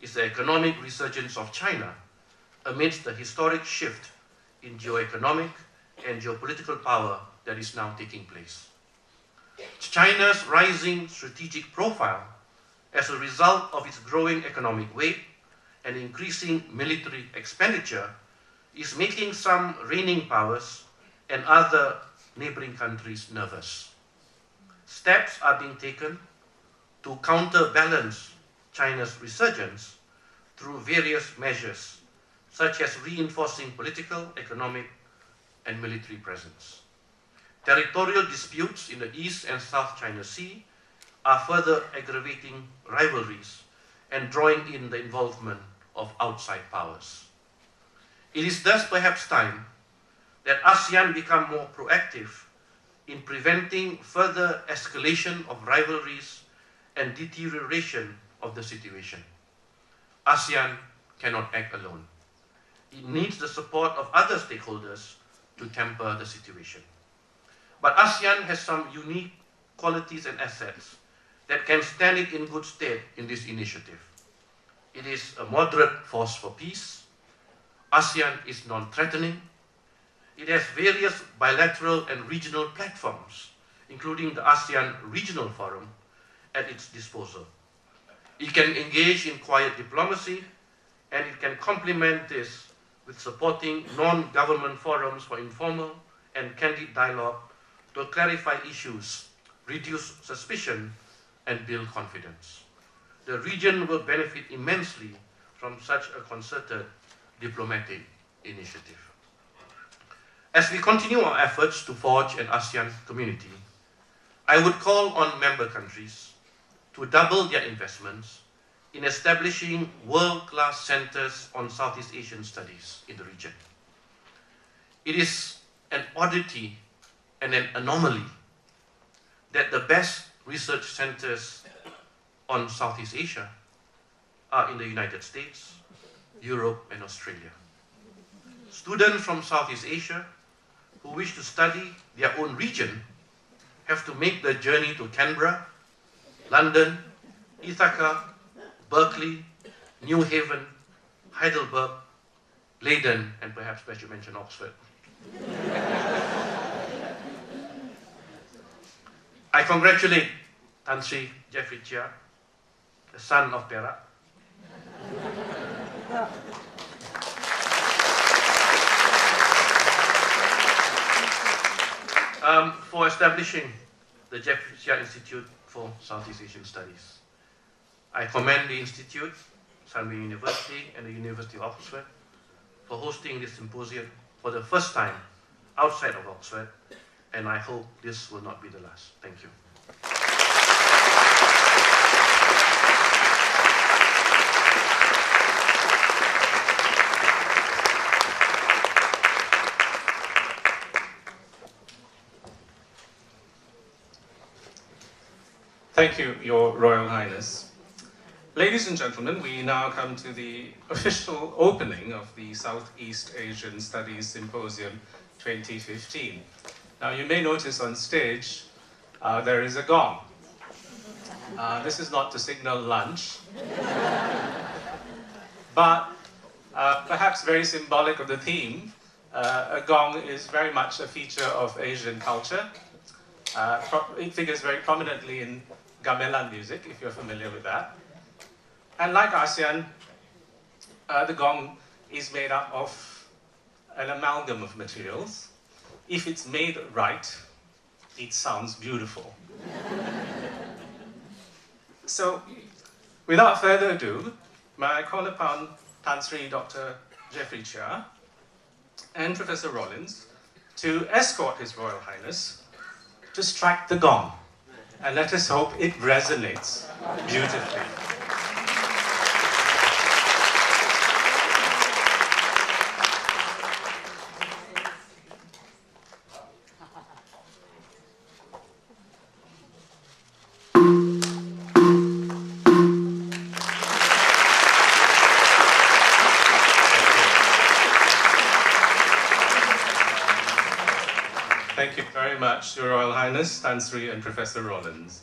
is the economic resurgence of China amidst the historic shift in geoeconomic and geopolitical power that is now taking place. China's rising strategic profile as a result of its growing economic weight and increasing military expenditure is making some reigning powers and other neighboring countries nervous. Steps are being taken to counterbalance China's resurgence through various measures, such as reinforcing political, economic, and military presence. Territorial disputes in the East and South China Sea are further aggravating rivalries and drawing in the involvement of outside powers. It is thus perhaps time that ASEAN become more proactive in preventing further escalation of rivalries and deterioration of the situation. ASEAN cannot act alone. It needs the support of other stakeholders to temper the situation. But ASEAN has some unique qualities and assets that can stand it in good stead in this initiative. It is a moderate force for peace. ASEAN is non-threatening. It has various bilateral and regional platforms, including the ASEAN Regional Forum, at its disposal. It can engage in quiet diplomacy, and it can complement this with supporting non-government forums for informal and candid dialogue to clarify issues, reduce suspicion, and build confidence. The region will benefit immensely from such a concerted diplomatic initiative. As we continue our efforts to forge an ASEAN community, I would call on member countries to double their investments in establishing world-class centers on Southeast Asian studies in the region. It is an oddity and an anomaly that the best research centers on Southeast Asia are in the United States, Europe, and Australia. Students from Southeast Asia who wish to study their own region have to make the journey to Canberra, London, Ithaca, Berkeley, New Haven, Heidelberg, Leiden, and perhaps I should mention Oxford. I congratulate Tan Sri Jeffrey Chia, the son of Perak, for establishing the Jeffrey Chia Institute for Southeast Asian Studies. I commend the Institute, Sunway University, and the University of Oxford for hosting this symposium for the first time outside of Oxford, and I hope this will not be the last. Thank you. Thank you, Your Royal Highness. Ladies and gentlemen, we now come to the official opening of the Southeast Asian Studies Symposium 2015. Now, you may notice on stage there is a gong. This is not to signal lunch, but perhaps very symbolic of the theme, a gong is very much a feature of Asian culture. It figures very prominently in gamelan music, if you're familiar with that. And like ASEAN, the gong is made up of an amalgam of materials. If it's made right, it sounds beautiful. So, without further ado, may I call upon Tan Sri Dr. Jeffrey Chia and Professor Rollins to escort His Royal Highness to strike the gong. And let us hope it resonates beautifully. Thank you very much, Your Royal Highness, Tan Sri and Professor Rollins.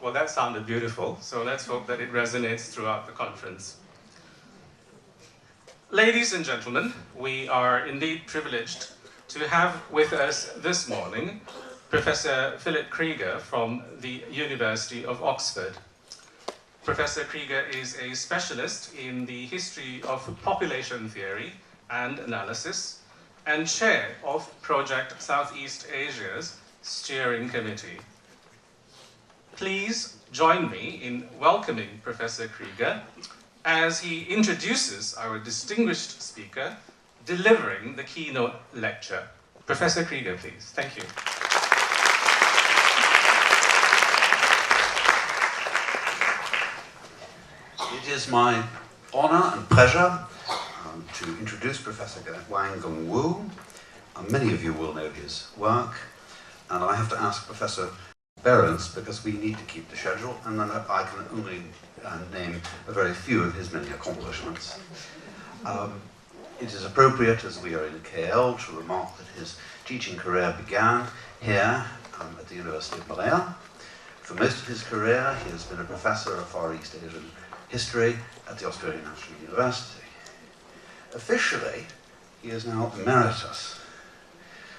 Well, that sounded beautiful, so let's hope that it resonates throughout the conference. Ladies and gentlemen, we are indeed privileged to have with us this morning Professor Philip Krieger from the University of Oxford. Professor Krieger is a specialist in the history of population theory and analysis and chair of Project Southeast Asia's steering committee. Please join me in welcoming Professor Krieger as he introduces our distinguished speaker delivering the keynote lecture. Professor Krieger, please. Thank you. It is my honor and pleasure to introduce Professor Wang Gong Wu. Many of you will know his work, and I have to ask Professor Behrens because we need to keep the schedule, and then I can only name a very few of his many accomplishments. It is appropriate, as we are in KL, to remark that his teaching career began here at the University of Malaya. For most of his career, he has been a professor of Far East Asian history at the Australian National University. Officially, he is now emeritus.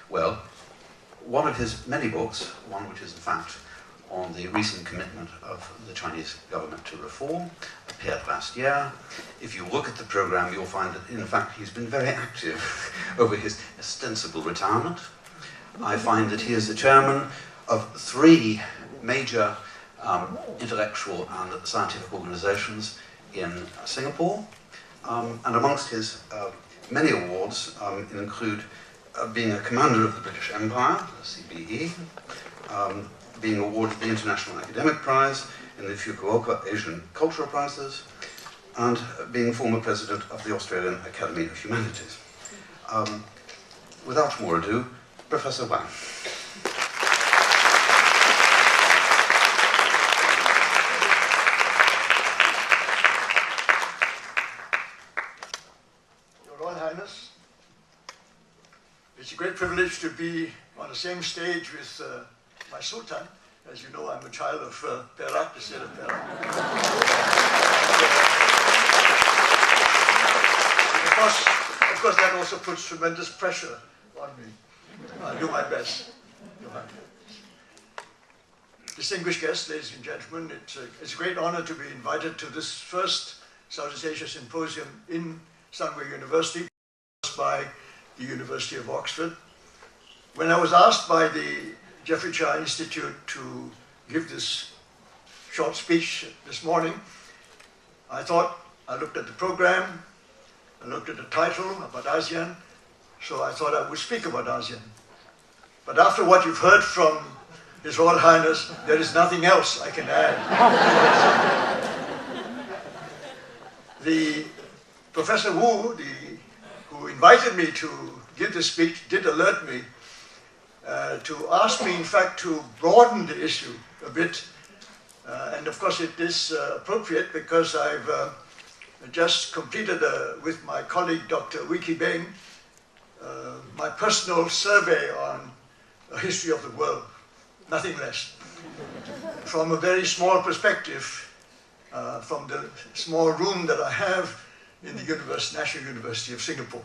Well, one of his many books, one which is in fact on the recent commitment of the Chinese government to reform, appeared last year. If you look at the program, you'll find that in fact he's been very active over his ostensible retirement. I find that he is the chairman of 3 major intellectual and scientific organizations in Singapore, and amongst his many awards include being a commander of the British Empire, the CBE, being awarded the International Academic Prize in the Fukuoka Asian Cultural Prizes, and being former president of the Australian Academy of Humanities. Without more ado, Professor Wang. It's a great privilege to be on the same stage with my Sultan. As you know, I'm a child of Perak, the state of Perak. Of course, that also puts tremendous pressure on me. I'll do my best. Distinguished guests, ladies and gentlemen, it's a great honor to be invited to this first Southeast Asia Symposium in Sunway University by the University of Oxford. When I was asked by the Jeffrey Cha Institute to give this short speech this morning, I looked at the program, I looked at the title about ASEAN, so I thought I would speak about ASEAN. But after what you've heard from His Royal Highness, there is nothing else I can add. The Professor Wu, who invited me to give this speech, did alert me to ask me, in fact, to broaden the issue a bit. And of course, it is appropriate because I've just completed, with my colleague, Dr. Wiki Beng, my personal survey on a history of the world, nothing less. From a very small perspective, from the small room that I have in the National University of Singapore,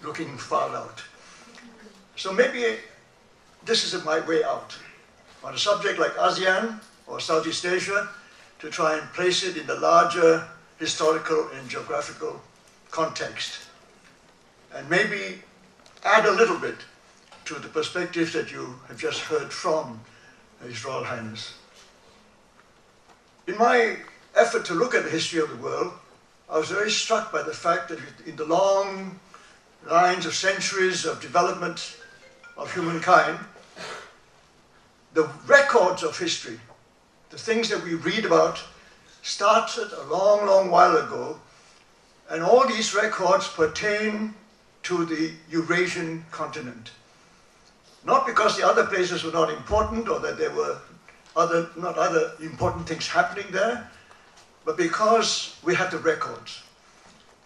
looking far out. So maybe this is my way out on a subject like ASEAN or Southeast Asia, to try and place it in the larger historical and geographical context, and maybe add a little bit to the perspectives that you have just heard from His Royal Highness. In my effort to look at the history of the world, I was very struck by the fact that in the long lines of centuries of development of humankind, the records of history, the things that we read about, started a long, long while ago, and all these records pertain to the Eurasian continent. Not because the other places were not important or that there were not other important things happening there, but because we had the records.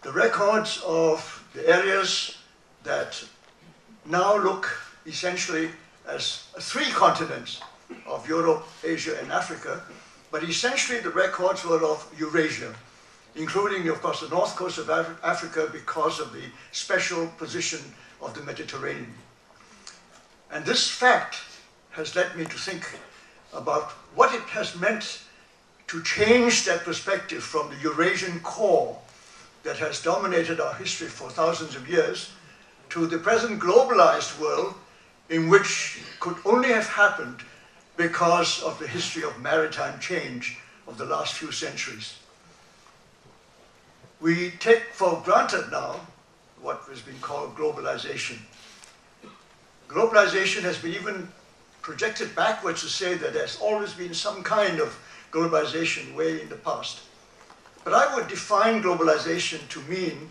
The records of the areas that now look essentially as 3 continents of Europe, Asia, and Africa, but essentially the records were of Eurasia, including, of course, the north coast of Africa because of the special position of the Mediterranean. And this fact has led me to think about what it has meant to change that perspective from the Eurasian core that has dominated our history for thousands of years to the present globalized world, in which could only have happened because of the history of maritime change of the last few centuries. We take for granted now what has been called globalization. Globalization has been even projected backwards to say that there's always been some kind of globalization way in the past. But I would define globalization to mean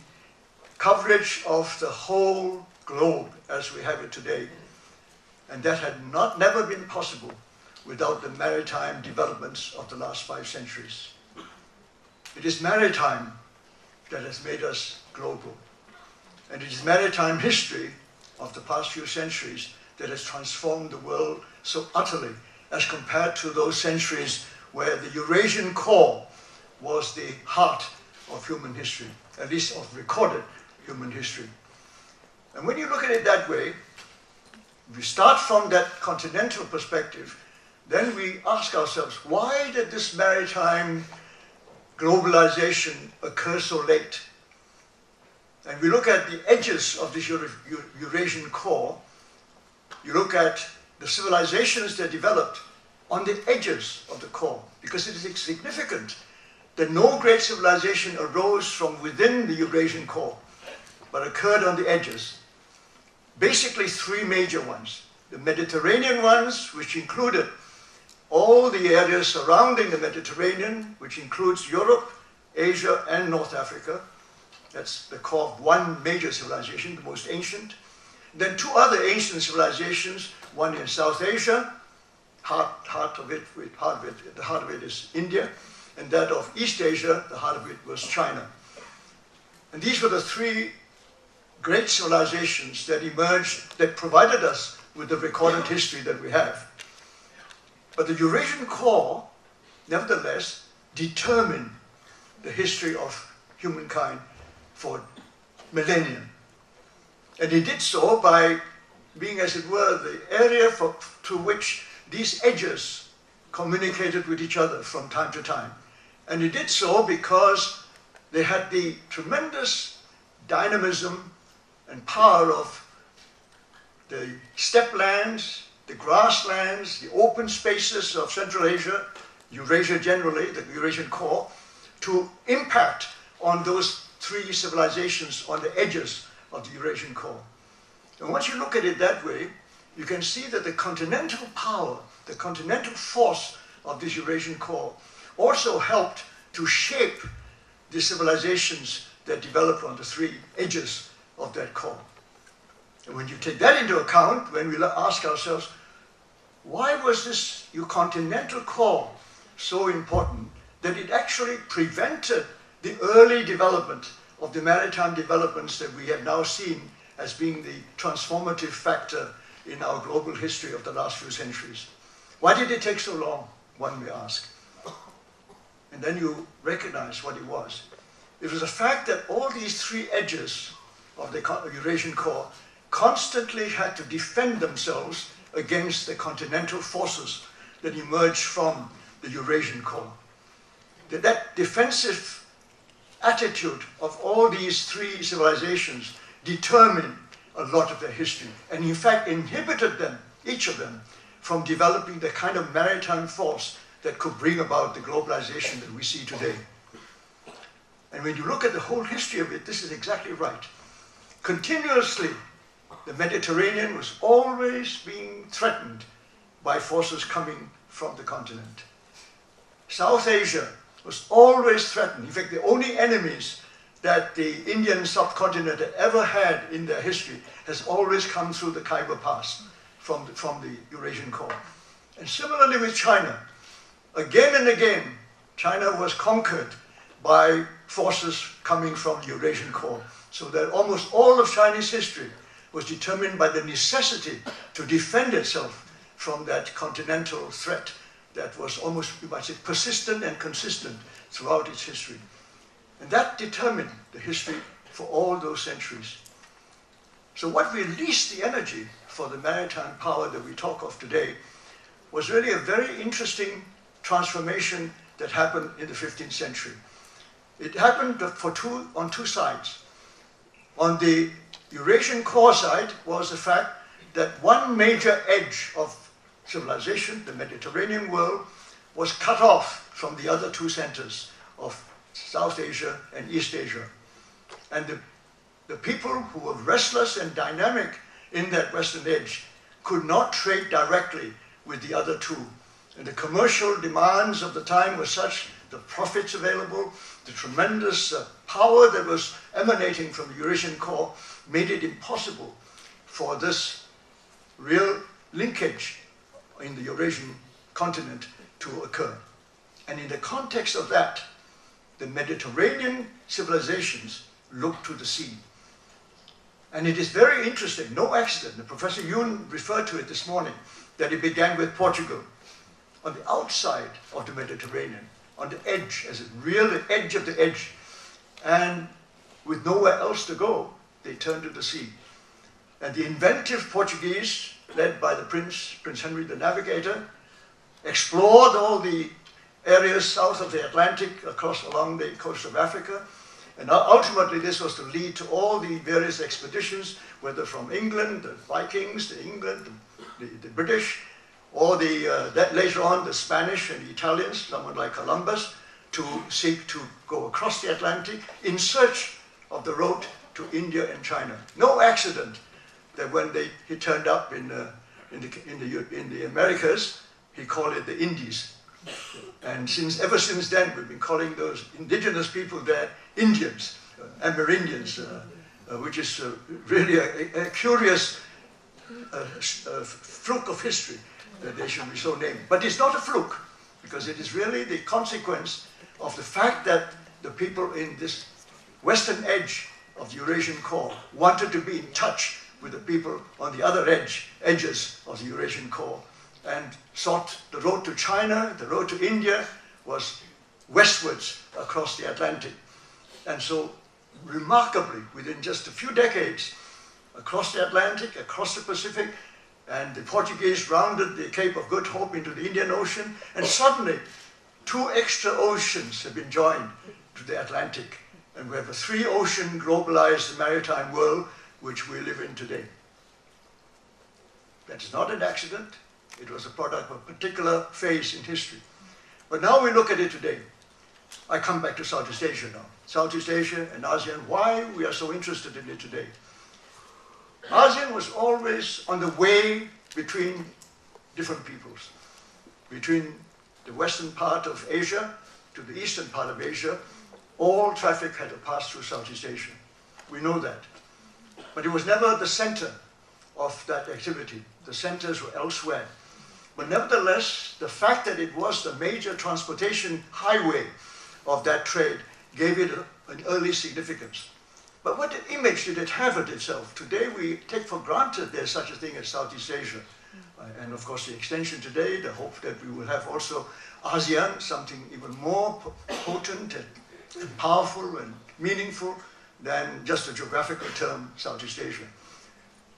coverage of the whole globe as we have it today. And that had never been possible without the maritime developments of the last 5 centuries. It is maritime that has made us global. And it is maritime history of the past few centuries that has transformed the world so utterly as compared to those centuries where the Eurasian core was the heart of human history, at least of recorded human history. And when you look at it that way, we start from that continental perspective, then we ask ourselves, why did this maritime globalization occur so late? And we look at the edges of this Eurasian core. You look at the civilizations that developed on the edges of the core, because it is significant that no great civilization arose from within the Eurasian core, but occurred on the edges. Basically 3 major ones. The Mediterranean ones, which included all the areas surrounding the Mediterranean, which includes Europe, Asia, and North Africa. That's the core of one major civilization, the most ancient. Then 2 other ancient civilizations, one in South Asia, the heart of it is India, and that of East Asia, the heart of it was China. And these were the 3 great civilizations that emerged, that provided us with the recorded history that we have. But the Eurasian core, nevertheless, determined the history of humankind for millennia. And it did so by being, as it were, the area through which these edges communicated with each other from time to time. And it did so because they had the tremendous dynamism and power of the steppe-lands, the grasslands, the open spaces of Central Asia, Eurasia generally, the Eurasian core, to impact on those 3 civilizations on the edges of the Eurasian core. And once you look at it that way, you can see that the continental power, the continental force of this Eurasian core also helped to shape the civilizations that developed on the 3 edges of that core. And when you take that into account, when we ask ourselves, why was this continental core so important that it actually prevented the early development of the maritime developments that we have now seen as being the transformative factor in our global history of the last few centuries? Why did it take so long, one may ask? And then you recognize what it was. It was the fact that all these 3 edges of the Eurasian core constantly had to defend themselves against the continental forces that emerged from the Eurasian core. That defensive attitude of all these 3 civilizations determined a lot of their history, and in fact inhibited them, each of them, from developing the kind of maritime force that could bring about the globalization that we see today. And when you look at the whole history of it, this is exactly right. Continuously, the Mediterranean was always being threatened by forces coming from the continent. South Asia was always threatened. In fact, the only enemies that the Indian subcontinent had ever had in their history has always come through the Khyber Pass from the Eurasian core. And similarly with China, again and again, China was conquered by forces coming from the Eurasian core. So that almost all of Chinese history was determined by the necessity to defend itself from that continental threat that was almost, you might say, persistent and consistent throughout its history. And that determined the history for all those centuries. So what released the energy for the maritime power that we talk of today was really a very interesting transformation that happened in the 15th century. It happened on two sides. On the Eurasian core side was the fact that one major edge of civilization, the Mediterranean world, was cut off from the other two centers of South Asia and East Asia. And the people who were restless and dynamic in that western edge could not trade directly with the other two. And the commercial demands of the time were such, the profits available, the tremendous power that was emanating from the Eurasian core made it impossible for this real linkage in the Eurasian continent to occur. And in the context of that, the Mediterranean civilizations looked to the sea. And it is very interesting, no accident, Professor Yoon referred to it this morning, that it began with Portugal, on the outside of the Mediterranean, on the edge, as it real edge of the edge. And with nowhere else to go, they turned to the sea. And the inventive Portuguese, led by the Prince Henry the Navigator, explored all the areas south of the Atlantic along the coast of Africa. And ultimately this was to lead to all the various expeditions, whether from England, the Vikings, the British, or that later on the Spanish and the Italians, someone like Columbus, to seek to go across the Atlantic in search of the road to India and China. No accident that when he turned up in the Americas, he called it the Indies. And ever since then, we've been calling those indigenous people there Indians, Amerindians, which is really a curious fluke of history that they should be so named. But it's not a fluke, because it is really the consequence of the fact that the people in this western edge of the Eurasian core wanted to be in touch with the people on the other edges of the Eurasian core, and sought the road to China, the road to India was westwards across the Atlantic. And so remarkably, within just a few decades, across the Atlantic, across the Pacific, and the Portuguese rounded the Cape of Good Hope into the Indian Ocean, and suddenly 2 extra oceans have been joined to the Atlantic. And we have a 3-ocean globalized maritime world which we live in today. That's not an accident. It was a product of a particular phase in history. But now we look at it today. I come back to Southeast Asia now. Southeast Asia and ASEAN, why we are so interested in it today. ASEAN was always on the way between different peoples. Between the western part of Asia to the eastern part of Asia, all traffic had to pass through Southeast Asia. We know that. But it was never the center of that activity. The centers were elsewhere. But nevertheless, the fact that it was the major transportation highway of that trade gave it an early significance. But what image did it have of itself? Today we take for granted there's such a thing as Southeast Asia. And of course the extension today, the hope that we will have also ASEAN, something even more potent and powerful and meaningful than just a geographical term, Southeast Asia.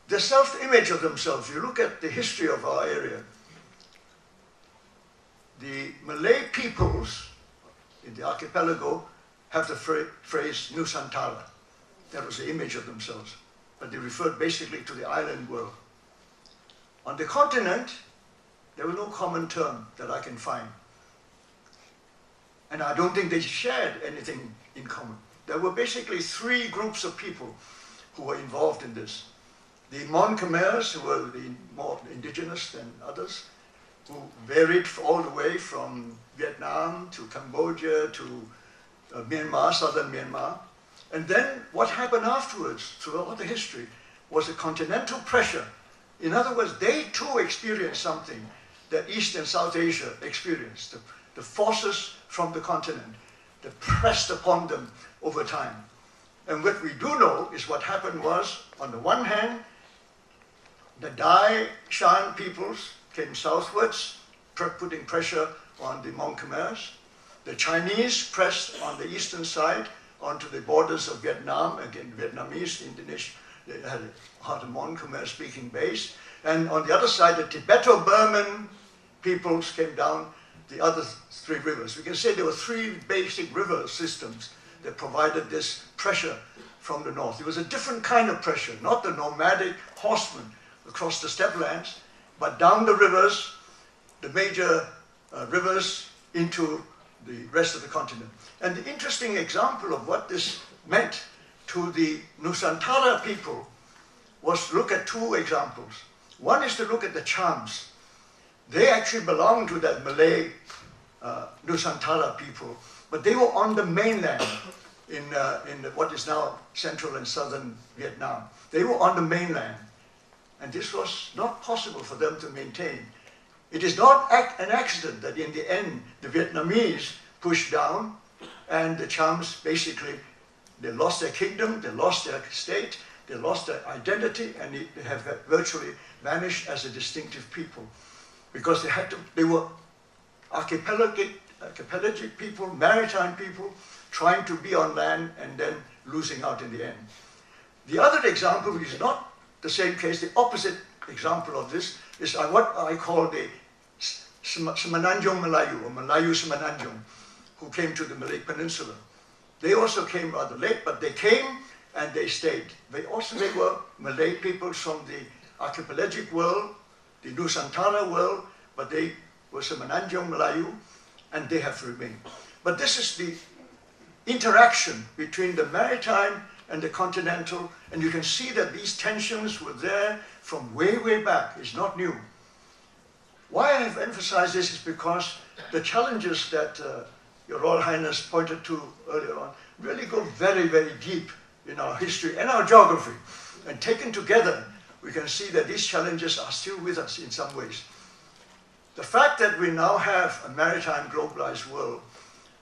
The self-image of themselves, you look at the history of our area, the Malay peoples in the archipelago have the phrase Nusantara. That was the image of themselves. But they referred basically to the island world. On the continent, there was no common term that I can find. And I don't think they shared anything in common. There were basically 3 groups of people who were involved in this. The Mon Khmers, who were the more indigenous than others, who varied all the way from Vietnam to Cambodia to Myanmar, southern Myanmar. And then what happened afterwards, throughout the history, was a continental pressure. In other words, they too experienced something that East and South Asia experienced. The forces from the continent that pressed upon them over time. And what we do know is what happened was, on the one hand, the Dai Shan peoples came southwards, putting pressure on the Mon Khmers. The Chinese pressed on the eastern side, onto the borders of Vietnam, again Vietnamese, Indonesian, they had a Hartemon Khmer-speaking base. And on the other side, the Tibeto-Burman peoples came down the other three rivers. We can say there were three basic river systems that provided this pressure from the north. It was a different kind of pressure, not the nomadic horsemen across the steppe-lands, but down the rivers, the major rivers into the rest of the continent. And the interesting example of what this meant to the Nusantara people was look at two examples. One is to look at the Chams. They actually belonged to that Malay Nusantara people, but they were on the mainland in what is now central and southern Vietnam. They were on the mainland, and this was not possible for them to maintain. It is not an accident that in the end the Vietnamese pushed down, and the Chams basically, they lost their kingdom, they lost their state, they lost their identity, and they have virtually vanished as a distinctive people, because they were archipelagic people, maritime people, trying to be on land and then losing out in the end. The other example, which is not the same case, the opposite example of this, is what I call the Semenanjung Melayu, or Melayu Semenanjung, who came to the Malay Peninsula. They also came rather late, but they came and they stayed. They were Malay people from the archipelagic world, the Nusantara world, but they were Semenanjung Melayu, and they have remained. But this is the interaction between the maritime and the continental, and you can see that these tensions were there from way, way back. It's not new. Why I have emphasized this is because the challenges that Your Royal Highness pointed to earlier on really go very, very deep in our history and our geography. And taken together, we can see that these challenges are still with us in some ways. The fact that we now have a maritime globalized world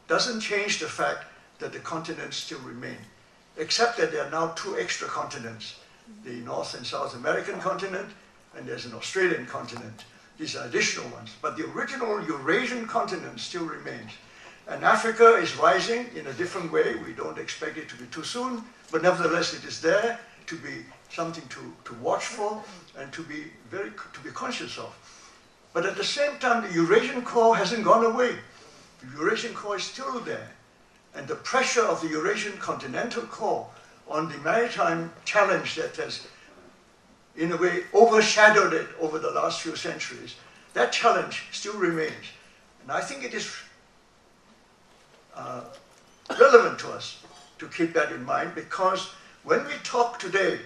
doesn't change the fact that the continents still remain, except that there are now two extra continents, the North and South American continent, and there's an Australian continent. These are additional ones, but the original Eurasian continent still remains. And Africa is rising in a different way. We don't expect it to be too soon, but nevertheless it is there to be something to watch for and to be conscious of. But at the same time, the Eurasian core hasn't gone away. The Eurasian core is still there. And the pressure of the Eurasian continental core on the maritime challenge that has, in a way, overshadowed it over the last few centuries, that challenge still remains. And I think it is relevant to us to keep that in mind, because when we talk today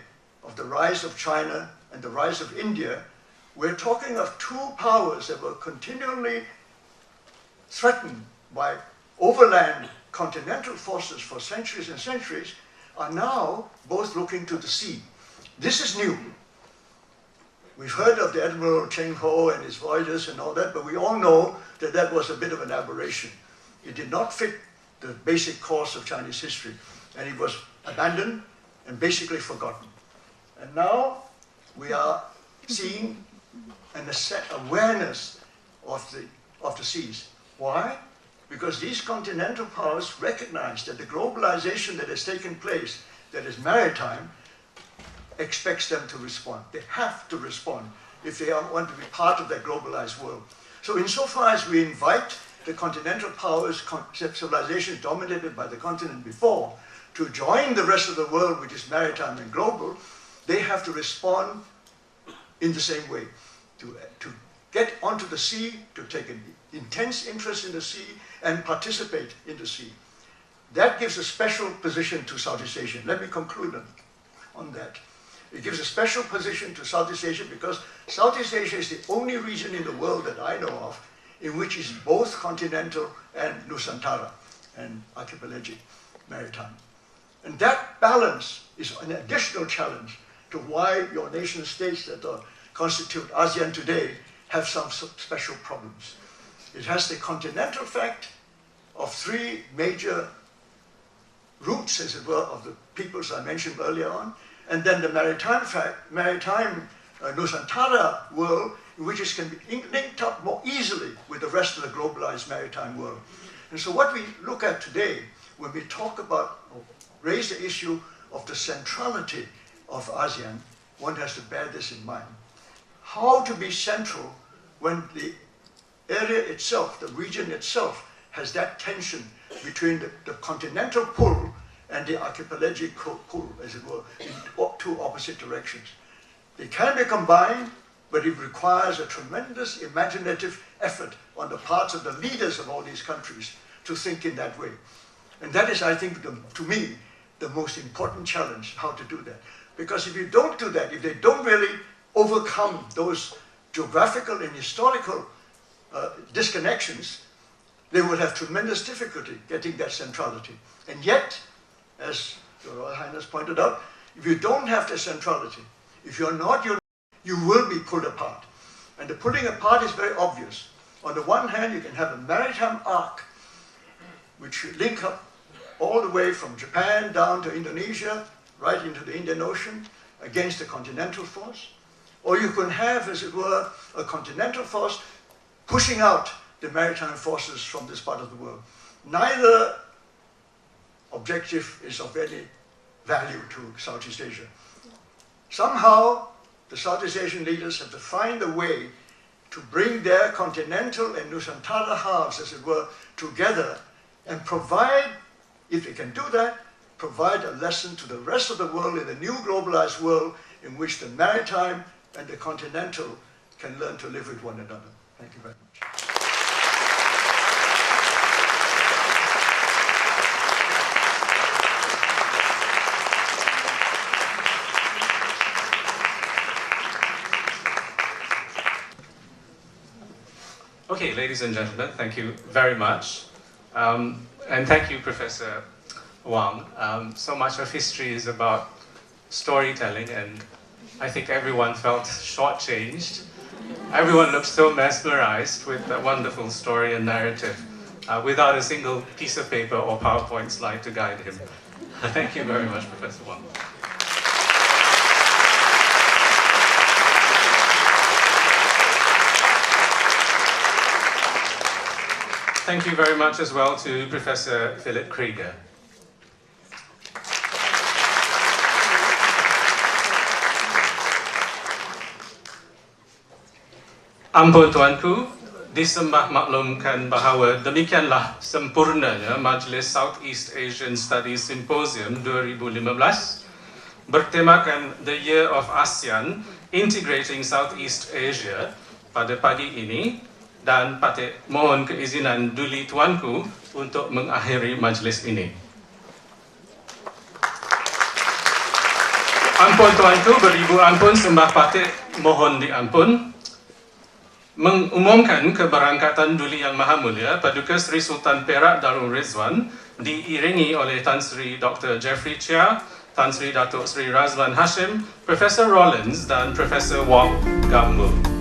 of the rise of China and the rise of India, we're talking of two powers that were continually threatened by overland continental forces for centuries and centuries, are now both looking to the sea. This is new. We've heard of the Admiral Cheng Ho and his voyages and all that, but we all know that that was a bit of an aberration. It did not fit the basic course of Chinese history, and it was abandoned and basically forgotten. And now we are seeing an awareness of the seas. Why? Because these continental powers recognize that the globalization that has taken place, that is maritime, expects them to respond. They have to respond if they want to be part of that globalized world. So insofar as we invite the continental powers, civilizations dominated by the continent before, to join the rest of the world, which is maritime and global, they have to respond in the same way. To get onto the sea, to take an intense interest in the sea, and participate in the sea. That gives a special position to Southeast Asia. Let me conclude on that. It gives a special position to Southeast Asia because Southeast Asia is the only region in the world that I know of in which is both continental and Nusantara and archipelagic maritime. And that balance is an additional challenge to why your nation states that constitute ASEAN today have some special problems. It has the continental fact of three major roots, as it were, of the peoples I mentioned earlier on, and then the maritime Nusantara world, which can be linked up more easily with the rest of the globalized maritime world. And so what we look at today, when we talk about, raise the issue of the centrality of ASEAN, one has to bear this in mind. How to be central when the area itself, the region itself, has that tension between the continental pull and the archipelagic pull, as it were, in two opposite directions. They can be combined, but it requires a tremendous imaginative effort on the parts of the leaders of all these countries to think in that way. And that is, I think, to me, the most important challenge, how to do that. Because if you don't do that, if they don't really overcome those geographical and historical disconnections, they would have tremendous difficulty getting that centrality. And yet, as Your Royal Highness pointed out, if you don't have the centrality, if you're not united, you will be pulled apart. And the pulling apart is very obvious. On the one hand, you can have a maritime arc, which you link up all the way from Japan down to Indonesia, right into the Indian Ocean, against the continental force. Or you can have, as it were, a continental force pushing out the maritime forces from this part of the world. Neither objective is of any value to Southeast Asia. Somehow, the Southeast Asian leaders have to find a way to bring their continental and Nusantara halves, as it were, together and provide, if they can do that, provide a lesson to the rest of the world in the new globalized world in which the maritime and the continental can learn to live with one another. Thank you very much. Okay, ladies and gentlemen, thank you very much. And thank you, Professor Wang. So much of history is about storytelling, and I think everyone felt shortchanged. Everyone looked so mesmerized with that wonderful story and narrative, without a single piece of paper or PowerPoint slide to guide him. Thank you very much, Professor Wang. Thank you very much as well to Professor Philip Krieger. Ampun tuanku, disembah maklumkan bahawa demikianlah sempurnanya Majlis Southeast Asian Studies Symposium 2015 bertemakan The Year of ASEAN, Integrating Southeast Asia pada pagi ini, dan patut mohon keizinan duli tuanku untuk mengakhiri majlis ini. Ampun tuanku, beribu ampun, sembah patut mohon diampun. Mengumumkan keberangkatan Duli Yang Maha Mulia Paduka Sri Sultan Perak Darul Rizwan diiringi oleh Tan Sri Dr. Jeffrey Chia, Tan Sri Datuk Sri Razwan Hashim, Professor Rollins dan Professor Wong Gambu.